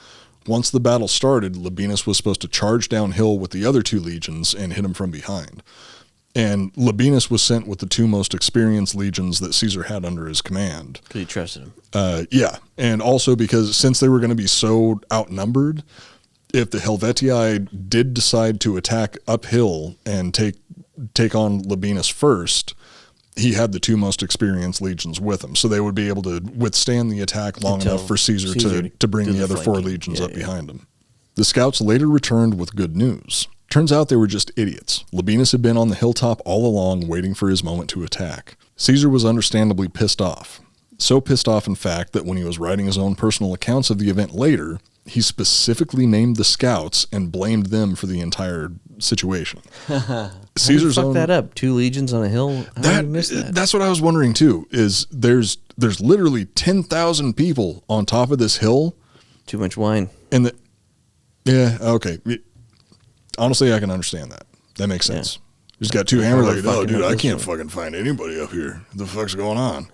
Once the battle started, Labienus was supposed to charge downhill with the other 2 legions and hit him from behind. And Labienus was sent with the 2 most experienced legions that Caesar had under his command. Because he trusted him. Yeah, and also because since they were going to be so outnumbered, if the Helvetii did decide to attack uphill and take on Labienus first, he had the 2 most experienced legions with him, so they would be able to withstand the attack long enough for Caesar to bring the other 4 legions up behind him. The scouts later returned with good news. Turns out they were just idiots. Labienus had been on the hilltop all along, waiting for his moment to attack. Caesar was understandably pissed off. So pissed off, in fact, that when he was writing his own personal accounts of the event later, he specifically named the scouts and blamed them for the entire situation. Caesar's fuck own that up. 2 legions on a hill. How did you miss that? That's what I was wondering too. Is there's literally 10,000 people on top of this hill. Too much wine. And okay. Honestly, I can understand that. That makes sense. Just got 2 hammered like, oh, dude, I can't fucking find anybody up here. What the fuck's going on?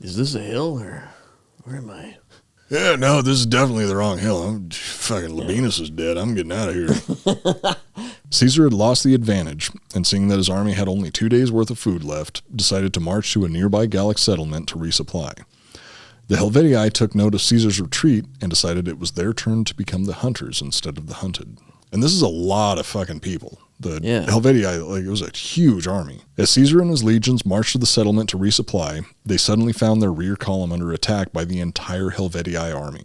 Is this a hill or where am I? Yeah, no, this is definitely the wrong hill. Fucking Labienus is dead. I'm getting out of here. Caesar had lost the advantage, and seeing that his army had only 2 days' worth of food left, decided to march to a nearby Gallic settlement to resupply. The Helvetii took note of Caesar's retreat and decided it was their turn to become the hunters instead of the hunted. And this is a lot of fucking people. The Helvetii, it was a huge army. As Caesar and his legions marched to the settlement to resupply, they suddenly found their rear column under attack by the entire Helvetii army.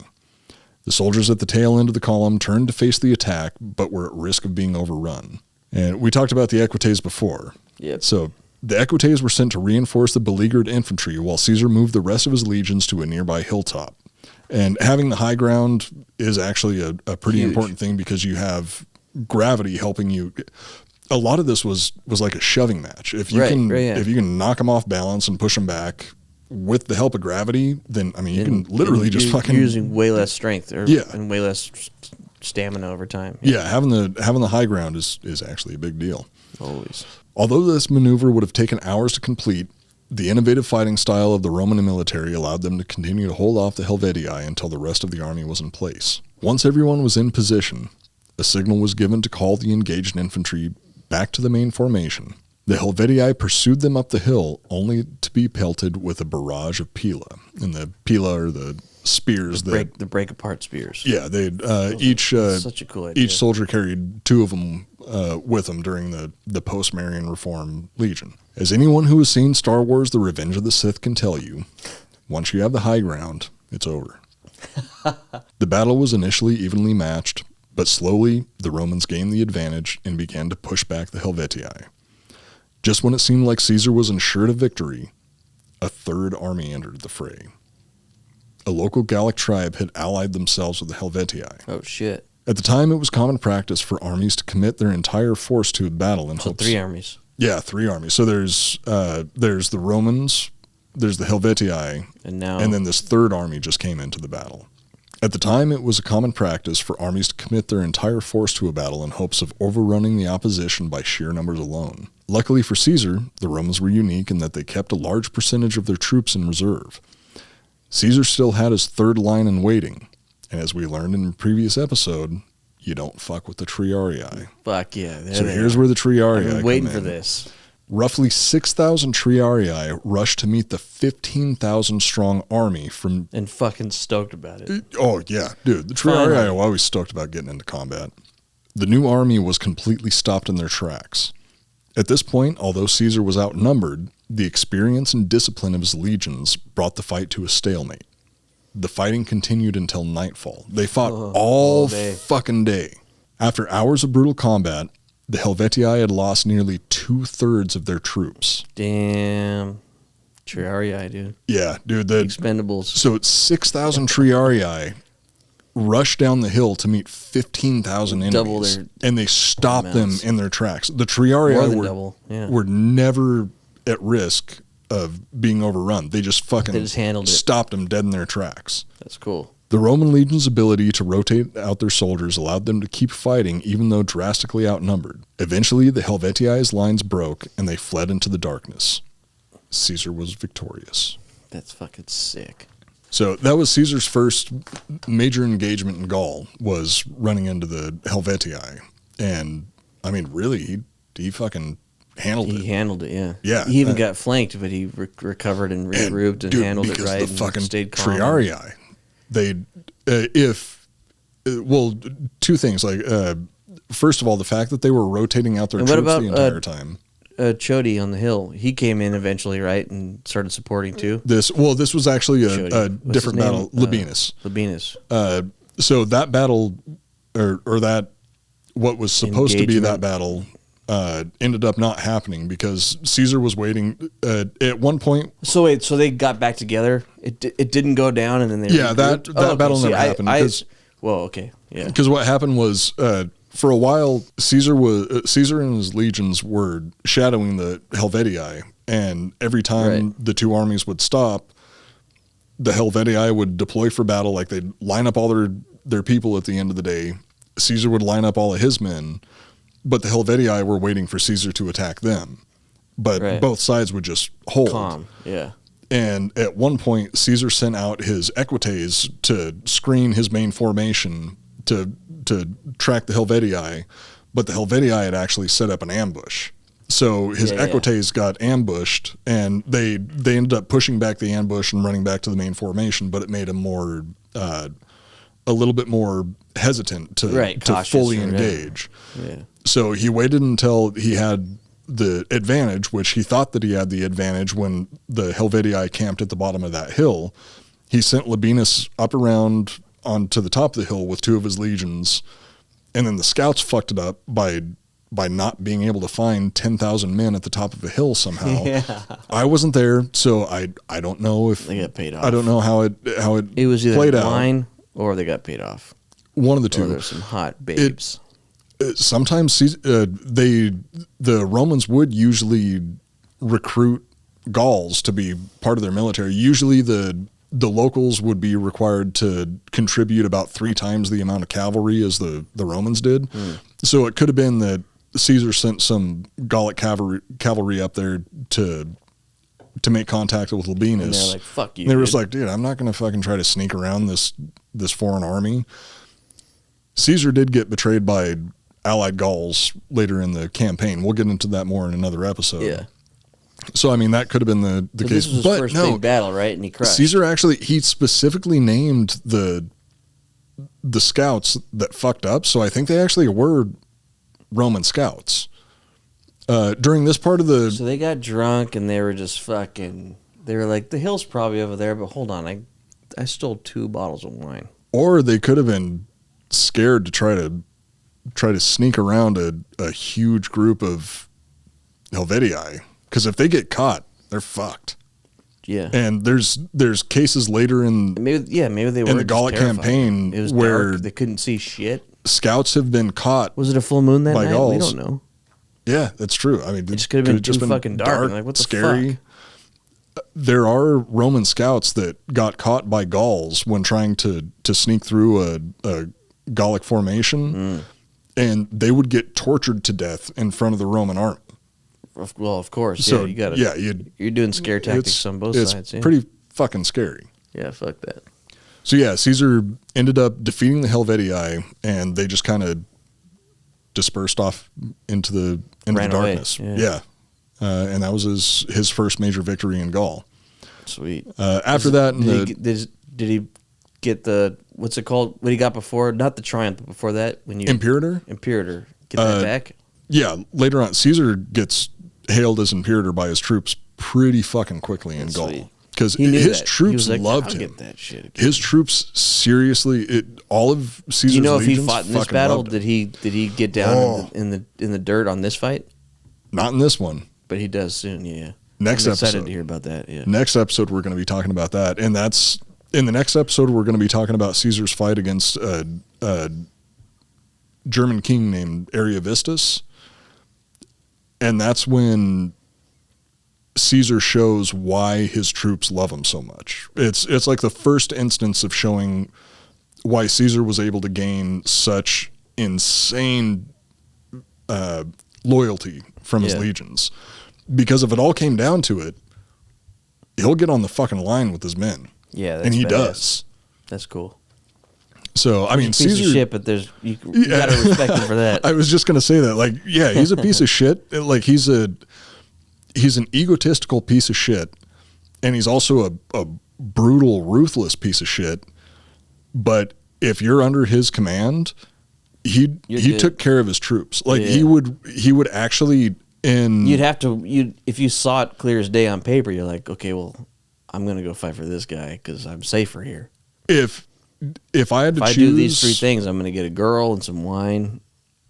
The soldiers at the tail end of the column turned to face the attack, but were at risk of being overrun. And we talked about the Equites before. Yep. So the Equites were sent to reinforce the beleaguered infantry while Caesar moved the rest of his legions to a nearby hilltop. And having the high ground is actually a pretty Huge. important thing because you have gravity helping you. A lot of this was like a shoving match. If you if you can knock them off balance and push them back with the help of gravity, then I mean you can literally just fucking using way less strength and way less stamina over time. Yeah, having the high ground is actually a big deal. Always. Although this maneuver would have taken hours to complete, the innovative fighting style of the Roman military allowed them to continue to hold off the Helvetii until the rest of the army was in place. Once everyone was in position, a signal was given to call the engaged infantry back to the main formation. The Helvetii pursued them up the hill, only to be pelted with a barrage of pila. And the pila are the spears the break apart spears. Yeah, they such a cool idea. Each soldier carried 2 of them with them during the post Marion Reform Legion. As anyone who has seen Star Wars: The Revenge of the Sith can tell you, once you have the high ground, it's over. The battle was initially evenly matched, but slowly the Romans gained the advantage and began to push back the Helvetii. Just when it seemed like Caesar was ensured of victory, a third army entered the fray. A local Gallic tribe had allied themselves with the Helvetii. Oh, shit. At the time, it was common practice for armies to commit their entire force to a battle in hopes. 3 armies. Yeah, 3 armies. So there's the Romans, there's the Helvetii, and then this third army just came into the battle. At the time, it was a common practice for armies to commit their entire force to a battle in hopes of overrunning the opposition by sheer numbers alone. Luckily for Caesar, the Romans were unique in that they kept a large percentage of their troops in reserve. Caesar still had his third line in waiting, and as we learned in a previous episode, you don't fuck with the Triarii. Fuck yeah. So here's where the Triarii I've been come waiting in. for this. Roughly 6,000 Triarii rushed to meet the 15,000-strong army from... And fucking stoked about it. Oh, yeah. Dude, the Triarii are always stoked about getting into combat. The new army was completely stopped in their tracks. At this point, although Caesar was outnumbered, the experience and discipline of his legions brought the fight to a stalemate. The fighting continued until nightfall. They fought all fucking day. After hours of brutal combat, the Helvetii had lost nearly 2/3 of their troops. Damn. Triarii, dude. Yeah, dude. Expendables. So it's 6,000 Triarii rushed down the hill to meet 15,000 enemies. And they stopped them in their tracks. The Triarii were never at risk of being overrun. They just fucking handled it. Stopped them dead in their tracks. That's cool. The Roman legion's ability to rotate out their soldiers allowed them to keep fighting even though drastically outnumbered. Eventually, the Helvetii's lines broke and they fled into the darkness. Caesar was victorious. That's fucking sick. So that was Caesar's first major engagement in Gaul, was running into the Helvetii. And, I mean, really, he fucking handled it. He handled it, yeah. Yeah. He even got flanked, but he recovered and regrouped and handled it right. Because the fucking stayed calm. Triarii, two things. Like, first of all, the fact that they were rotating out their troops the entire time. Chody on the hill, he came in eventually, right, and started supporting too. This was actually a different battle. Labienus. So that battle, or that what was supposed to be that battle, ended up not happening because Caesar was waiting at one point. So wait, so they got back together. It didn't go down, and then they regrouped? that battle never happened. Because what happened was. For a while, Caesar and his legions were shadowing the Helvetii, and every time the two armies would stop, the Helvetii would deploy for battle. Like they'd line up all their people at the end of the day. Caesar would line up all of his men, but the Helvetii were waiting for Caesar to attack them. But both sides would just hold. Calm, yeah. And at one point, Caesar sent out his Equites to screen his main formation to track the Helvetii, but the Helvetii had actually set up an ambush. So his Equites got ambushed, and they ended up pushing back the ambush and running back to the main formation, but it made him more a little bit more hesitant to fully engage. Yeah. So he waited until he had the advantage, which he thought that he had the advantage when the Helvetii camped at the bottom of that hill. He sent Labienus up around onto the top of the hill with 2 of his legions, and then the scouts fucked it up by by not being able to find 10,000 men at the top of a hill somehow. I wasn't there, so I don't know if They got paid off. I don't know how it was either played out. wine. Or they got paid off. One of the Or two. there's some hot babes. Sometimes the Romans would usually recruit Gauls to be part of their military. Usually the locals would be required to contribute about 3 times the amount of cavalry as the Romans did. So it could have been that Caesar sent some Gallic cavalry up there to make contact with Labienus. And they're like, fuck you. And they were just dude. like, dude, I'm not going to fucking try to sneak around this foreign army. Caesar did get betrayed by allied Gauls later in the campaign. We'll get into that more in another episode. Yeah. So, I mean, that could have been the case. This was his but first no, big battle, right? And he crushed. Caesar actually, he specifically named the scouts that fucked up. So I think they actually were Roman scouts. During this part of the... So they got drunk and they were just fucking... They were like, the hill's probably over there, but hold on. I stole 2 bottles of wine. Or they could have been scared to try to sneak around a huge group of Helvetii. Because if they get caught, they're fucked. Yeah. And there's cases later in Maybe they were in the Gallic just terrified. campaign It was where dark. They couldn't see shit. scouts have been caught. Was it a full moon that By night? Gauls. We don't know. Yeah, that's true. I mean, It just could have been too fucking dark. Like, what the scary. There are Roman scouts that got caught by Gauls when trying to sneak through a Gallic formation, and they would get tortured to death in front of the Roman army. Well, of course. So, yeah, you got you're doing scare tactics on both sides. It's Yeah. pretty fucking scary. Yeah, fuck that. So yeah, Caesar ended up defeating the Helvetii, and they just kind of dispersed off into the Ran away, darkness. yeah. And that was his first major victory in Gaul. Sweet. After that, Did he get the, what's it called? What he got before? Not the triumph, but before that, when you Imperator. Imperator. Get that back. Yeah, later on, Caesar gets hailed as Imperator by his troops pretty fucking quickly in That's Gaul. sweet. Because He knew his that. He troops was like, loved I'll him. get that shit again. His troops seriously, all of Caesar's Do you know if he legions fought in this fucking battle? loved him. Did he get down in the dirt on this fight? Not in this one. But he does soon. Yeah. Next I'm excited episode. to hear about that. Yeah. Next episode, we're going to be talking about that. And that's in the next episode, we're going to be talking about Caesar's fight against a German king named Ariovistus. And that's when Caesar shows why his troops love him so much. It's like the first instance of showing why Caesar was able to gain such insane loyalty from his legions. Because if it all came down to it, he'll get on the fucking line with his men. Yeah, that's and he badass. does. That's cool. So I mean, Piece Caesar. of shit, but you gotta respect him for that. I was just gonna say that. Like, yeah, he's a piece of shit. Like he's an egotistical piece of shit, and he's also a brutal, ruthless piece of shit. But if you're under his command, he good. took care of his troops. Like Yeah. he would actually You'd have to if you saw it clear as day on paper, you're like, okay, well, I'm gonna go fight for this guy because I'm safer here. If I had to If choose, I do these 3 things, I'm gonna get a girl and some wine,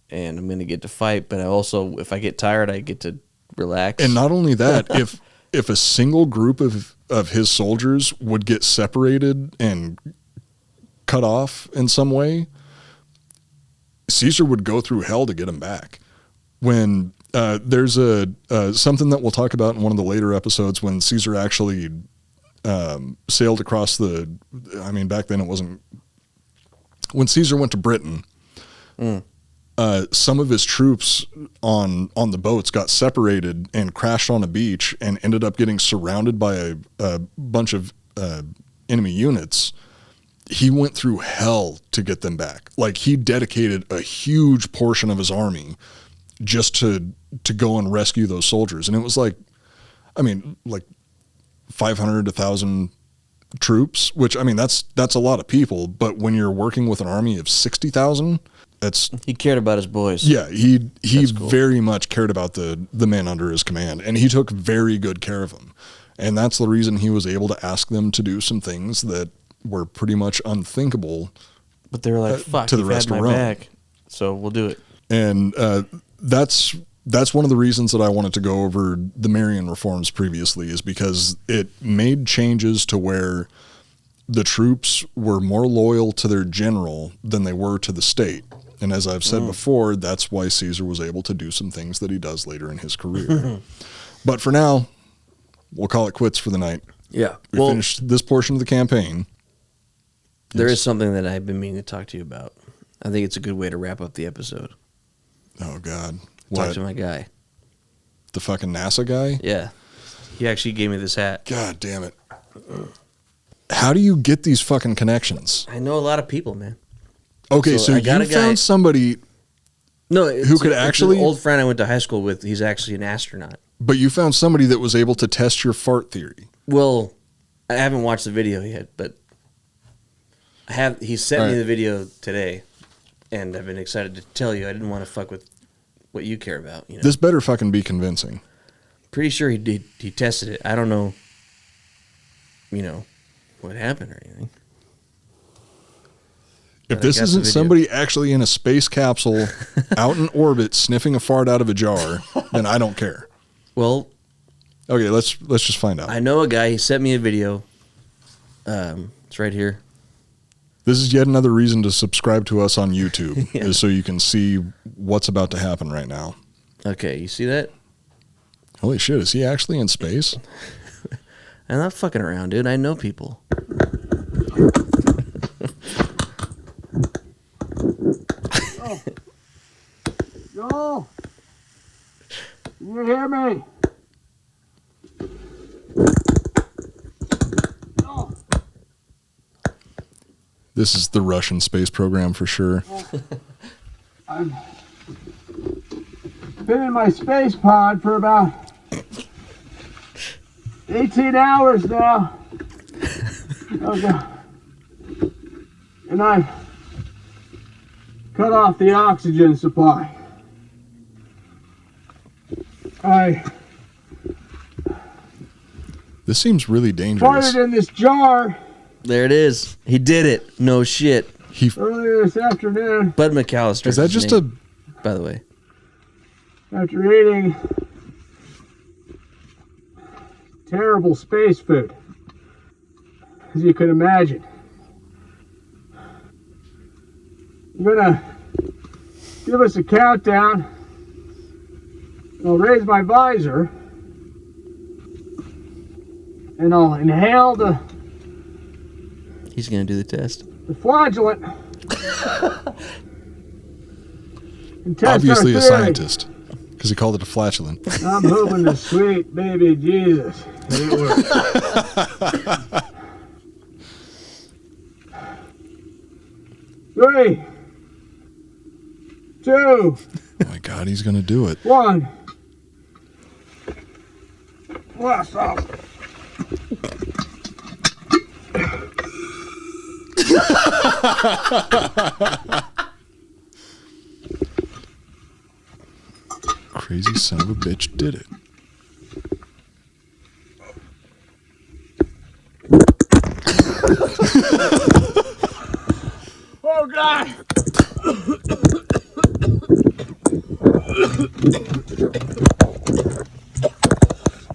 and I'm gonna get to fight. But I also, if I get tired, I get to relax. and not only that, if a single group of his soldiers would get separated and cut off in some way, Caesar would go through hell to get him back. When there's something that we'll talk about in one of the later episodes when Caesar actually sailed across back then it wasn't, when Caesar went to Britain, some of his troops on the boats got separated and crashed on a beach and ended up getting surrounded by a bunch of enemy units. He went through hell to get them back. Like, he dedicated a huge portion of his army just to go and rescue those soldiers. And it was like 500 to 1,000 troops, which, I mean, that's a lot of people. But when you're working with an army of 60,000, he cared about his boys. yeah, he cool. very much cared about the men under his command, and he took very good care of them. And that's the reason he was able to ask them to do some things that were pretty much unthinkable But they were like, fuck, to the you've rest had of my Rome. back, so we'll do it. And that's one of the reasons that I wanted to go over the Marion Reforms previously, is because it made changes to where the troops were more loyal to their general than they were to the state. And as I've said before, that's why Caesar was able to do some things that he does later in his career. But for now, we'll call it quits for the night. Yeah. We finished this portion of the campaign. There is something that I've been meaning to talk to you about. I think it's a good way to wrap up the episode. Oh, God. Talk to my guy. The fucking NASA guy? Yeah. He actually gave me this hat. God damn it. How do you get these fucking connections? I know a lot of people, man. Okay, so I got you a guy- found somebody, No, Who could actually- an old friend I went to high school with. He's actually an astronaut. but you found somebody that was able to test your fart theory. Well, I haven't watched the video yet, but he sent me Right. the video today, and I've been excited to tell you. I didn't want to fuck with what you care about. You know, This better fucking be convincing. pretty sure he did. He tested it. I don't know. You know what happened or anything. If But I this got the isn't video. somebody actually in a space capsule out in orbit sniffing a fart out of a jar, then I don't care. Well, Okay, let's just find out. I know a guy. He sent me a video. It's right here. This is yet another reason to subscribe to us on YouTube, is so you can see what's about to happen right now. Okay, you see that? Holy shit, is he actually in space? I'm not fucking around, dude. I know people. Joel, can you hear me? Joel, This is the Russian space program for sure. I've been in my space pod for about 18 hours now. Okay. And I've cut off the oxygen supply. This seems really dangerous. Farted in this jar There it is. He did it. No shit. earlier this afternoon Bud McAllister. Is that his just name, by the way? after eating terrible space food, as you can imagine. I'm gonna give us a countdown. I'll raise my visor and I'll inhale the He's gonna do the test. flagellant. And test obviously our a theory. scientist, because he called it a flatulent. I'm hoping the sweet baby Jesus that it works. 3, 2, Oh my God, he's going to do it. 1. Blast off. Crazy son of a bitch did it. Oh God!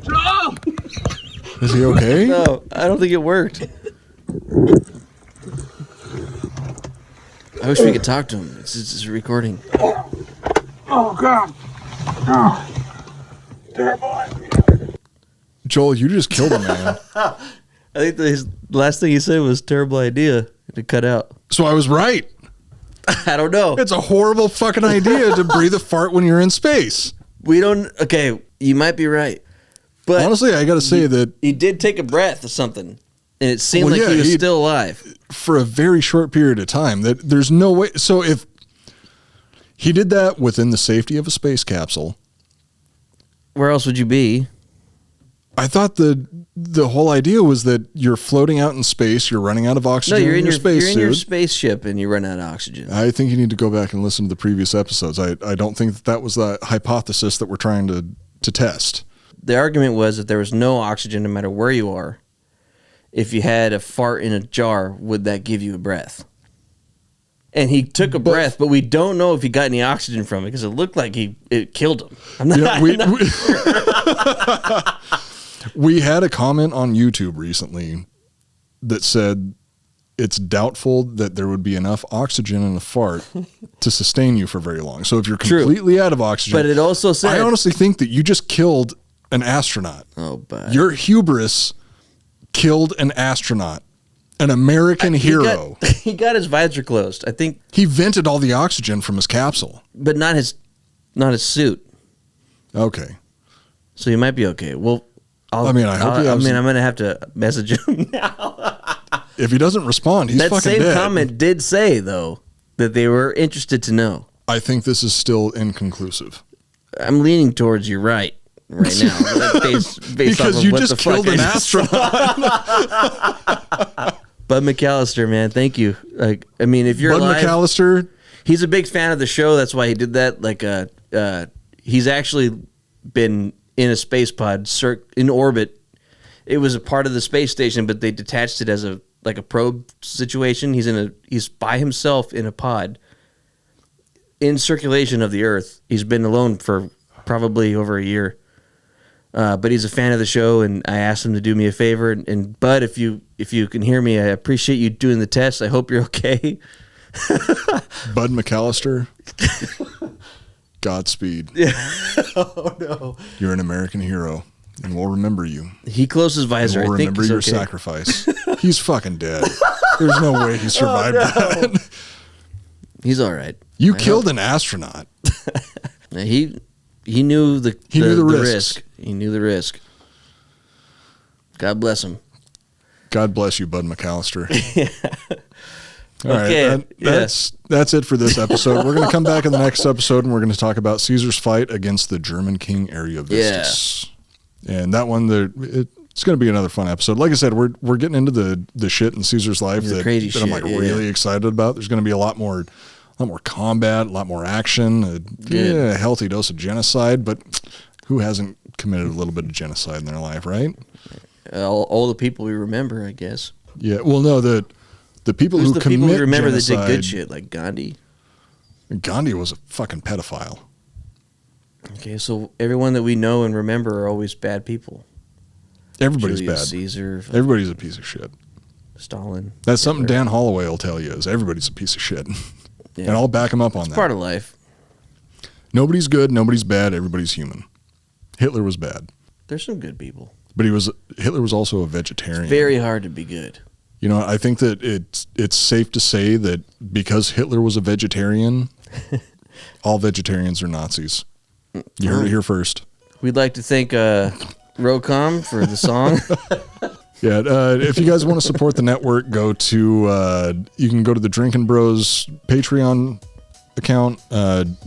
Joel! Is he okay? No, I don't think it worked. I wish we could talk to him. It's a recording. Oh God! Oh. Terrible. Joel, you just killed a man. I think his last thing he said was terrible idea to cut out. So I was right. I don't know. It's a horrible fucking idea to breathe a fart when you're in space. We don't. Okay, you might be right, but Honestly, I got to say that he did take a breath or something, and it seemed Well, like yeah, he was he- still alive. for a very short period of time, that there's no way. So if he did that within the safety of a space capsule, Where else would you be? I thought the whole idea was that you're floating out in space, you're running out of No, oxygen you're in your space you're in your suit. spaceship, and you run out of oxygen. I think you need to go back and listen to the previous episodes. I don't think that was the hypothesis that we're trying to test. The argument was that there was no oxygen no matter where you are. If you had a fart in a jar, would that give you a breath? And he took a breath, but we don't know if he got any oxygen from it because it looked like it killed him. I'm not, we had a comment on YouTube recently that said it's doubtful that there would be enough oxygen in a fart to sustain you for very long. So if you're completely out of oxygen, but it also said, I honestly think that you just killed an astronaut. Oh, but your hubris killed an astronaut. An American hero. He got his visor closed. I think he vented all the oxygen from his capsule, but not his suit. Okay, so he might be okay. Well, I hope. I'm gonna have to message him now. If he doesn't respond, he's fucking dead. That same comment did say though that they were interested to know. I think this is still inconclusive. I'm leaning towards you're right now, based because off of you what just the fuck killed an astronaut. Bud McAllister, man, thank you. Like, I mean, if you're Bud alive, McAllister, he's a big fan of the show. That's why he did that. Like, he's actually been in a space pod in orbit. It was a part of the space station, but they detached it as a probe situation. He's by himself in a pod in circulation of the Earth. He's been alone for probably over a year. But he's a fan of the show, and I asked him to do me a favor. And Bud, if you can hear me, I appreciate you doing the test. I hope you're okay. Bud McAllister, Godspeed. Yeah. Oh no, you're an American hero, and we'll remember you. He closed his visor. We'll remember your sacrifice. He's fucking dead. There's no way he survived that. He's all right. You killed an astronaut. He knew the risk. He knew the risk. God bless him. God bless you, Bud McAllister. All okay, right, that's it for this episode. We're going to come back in the next episode, and we're going to talk about Caesar's fight against the German king Ariovistus. Yeah. And that one, it's going to be another fun episode. Like I said, we're getting into the shit in Caesar's life that I'm like really excited about. There's going to be a lot more combat, a lot more action, a healthy dose of genocide, but who hasn't committed a little bit of genocide in their life, right? All the people we remember, I guess. Yeah, well, no, the people who commit people we remember genocide, that did good shit, like Gandhi. Gandhi was a fucking pedophile. Okay, so everyone that we know and remember are always bad people. Everybody's Julius bad. Caesar. Everybody's a piece of shit. Stalin. That's something Dan Holloway will tell you, is everybody's a piece of shit. Yeah. And I'll back him up on that. Part of life. Nobody's good, nobody's bad, everybody's human. Hitler was bad. There's some good people. But Hitler was also a vegetarian. It's very hard to be good. You know, I think that it's safe to say that because Hitler was a vegetarian, all vegetarians are Nazis. You heard it here first. We'd like to thank Rocom for the song. Yeah, if you guys want to support the network, you can go to the Drinkin' Bros Patreon account,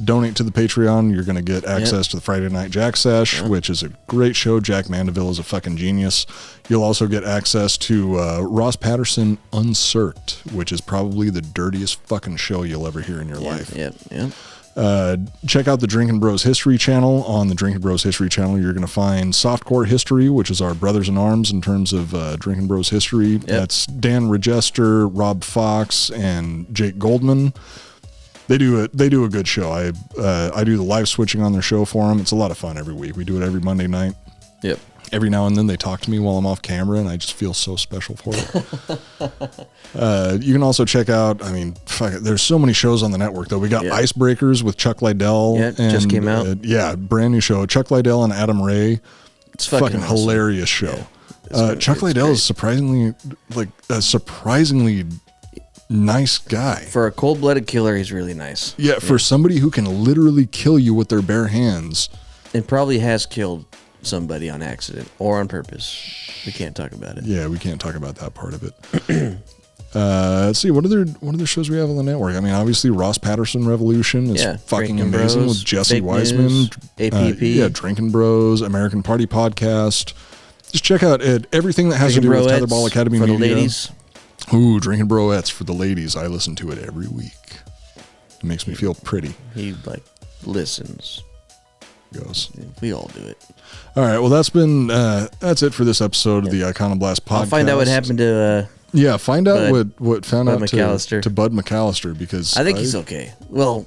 donate to the Patreon. You're going to get access to the Friday Night Jack Sesh, which is a great show. Jack Mandeville is a fucking genius. You'll also get access to Ross Patterson Uncirked, which is probably the dirtiest fucking show you'll ever hear in your life. Yeah. Check out the Drinkin' Bros History channel. On the Drinkin' Bros History channel, you're going to find Softcore History, which is our brothers in arms in terms of Drinkin' Bros History. Yep. That's Dan Regester, Rob Fox, and Jake Goldman. They do a good show. I do the live switching on their show for them. It's a lot of fun every week. We do it every Monday night. Yep. Every now and then they talk to me while I'm off camera, and I just feel so special for it. You can also check out, there's so many shows on the network, though. We got Icebreakers with Chuck Liddell. Yeah, it just came out. Brand new show. Chuck Liddell and Adam Ray. It's fucking awesome. Hilarious show. Chuck Liddell is surprisingly nice guy. For a cold-blooded killer, he's really nice. Yeah, for somebody who can literally kill you with their bare hands. And probably has killed somebody on accident or on purpose. We can't talk about it. Yeah, we can't talk about that part of it. Let's see, what other shows we have on the network? I mean, obviously Ross Patterson Revolution is fucking Drinkin' amazing Bros, with Jesse Fake Wiseman. News, APP. Drinkin' Bros, American Party Podcast. Just check out everything that has to do with Tetherball Academy for Media. The ladies. Ooh, Drinkin' Broettes for the ladies. I listen to it every week. It makes me feel pretty. He listens. Goes. We all do it. All right. Well, that's it for this episode of the Iconoblast podcast. I'll find out what happened to Yeah, find out Bud- what found Bud out McAllister. to Bud McAllister, because I think he's okay. Well,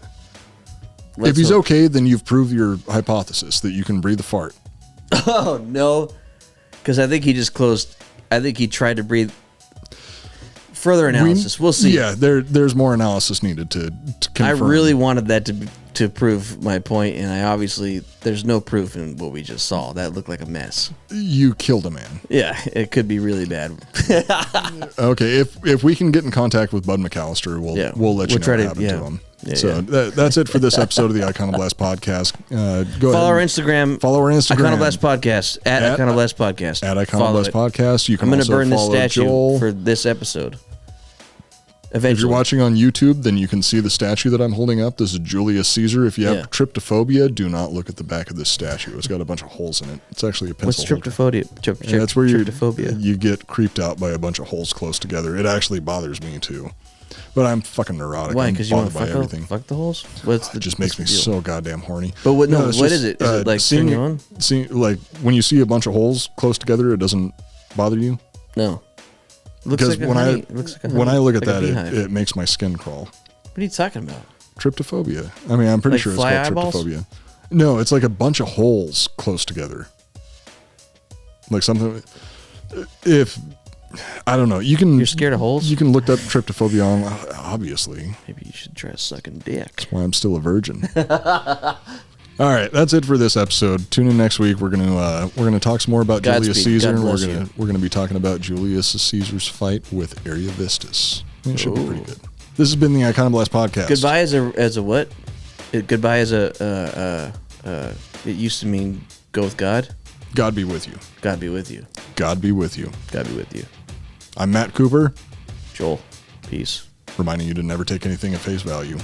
if he's okay, then you've proved your hypothesis that you can breathe a fart. Oh no, because I think he just closed. I think he tried to breathe. Further analysis. We'll see. Yeah, there's more analysis needed to confirm. I really wanted that to prove my point, and I obviously there's no proof in what we just saw. That looked like a mess. You killed a man. Yeah, it could be really bad. Okay, if we can get in contact with Bud McAllister, we'll let you know what happened to him. Yeah, so that's it for this episode of the Iconoblast podcast. Go Follow ahead. our Instagram. Follow our Instagram. Iconoblast Podcast at Iconoblast Podcast. At Iconoblast Podcast. You can I'm going also to burn this follow statue Joel. for this episode. If Eventually. you're watching on YouTube, then you can see the statue that I'm holding up. This is Julius Caesar. If you have tryptophobia, do not look at the back of this statue. It's got a bunch of holes in it. It's actually a pencil What's holder. tryptophobia? Yeah, that's where tryptophobia. you get creeped out by a bunch of holes close together. It actually bothers me too. But I'm fucking neurotic. Why? I'm Because you want bothered to by everything. fuck the holes? What's the? It just makes me deal? so goddamn horny. But what? No, it's what just, is it? Is it like seeing, turn you on? Like when you see a bunch of holes close together, it doesn't bother you. No. Looks Because like when when I look at that, it makes my skin crawl. What are you talking about? Tryptophobia. I mean, I'm pretty Like sure it's fly called eyeballs? tryptophobia. No, it's like a bunch of holes close together. Like something. If I don't know, You're scared of holes? You can look up tryptophobia on. Obviously, Maybe you should try sucking dick. that's why I'm still a virgin. All right, that's it for this episode. Tune in next week. We're gonna talk some more about Julius Godspeed. Caesar. God And bless we're gonna be talking about Julius Caesar's fight with Ariovistus. It should be pretty good. This has been the Iconoblast podcast. Goodbye as a what? Goodbye as a it used to mean go with God. God be with you. God be with you. God be with you. God be with you. I'm Matt Cooper, Joel. Peace. reminding you to never take anything at face value.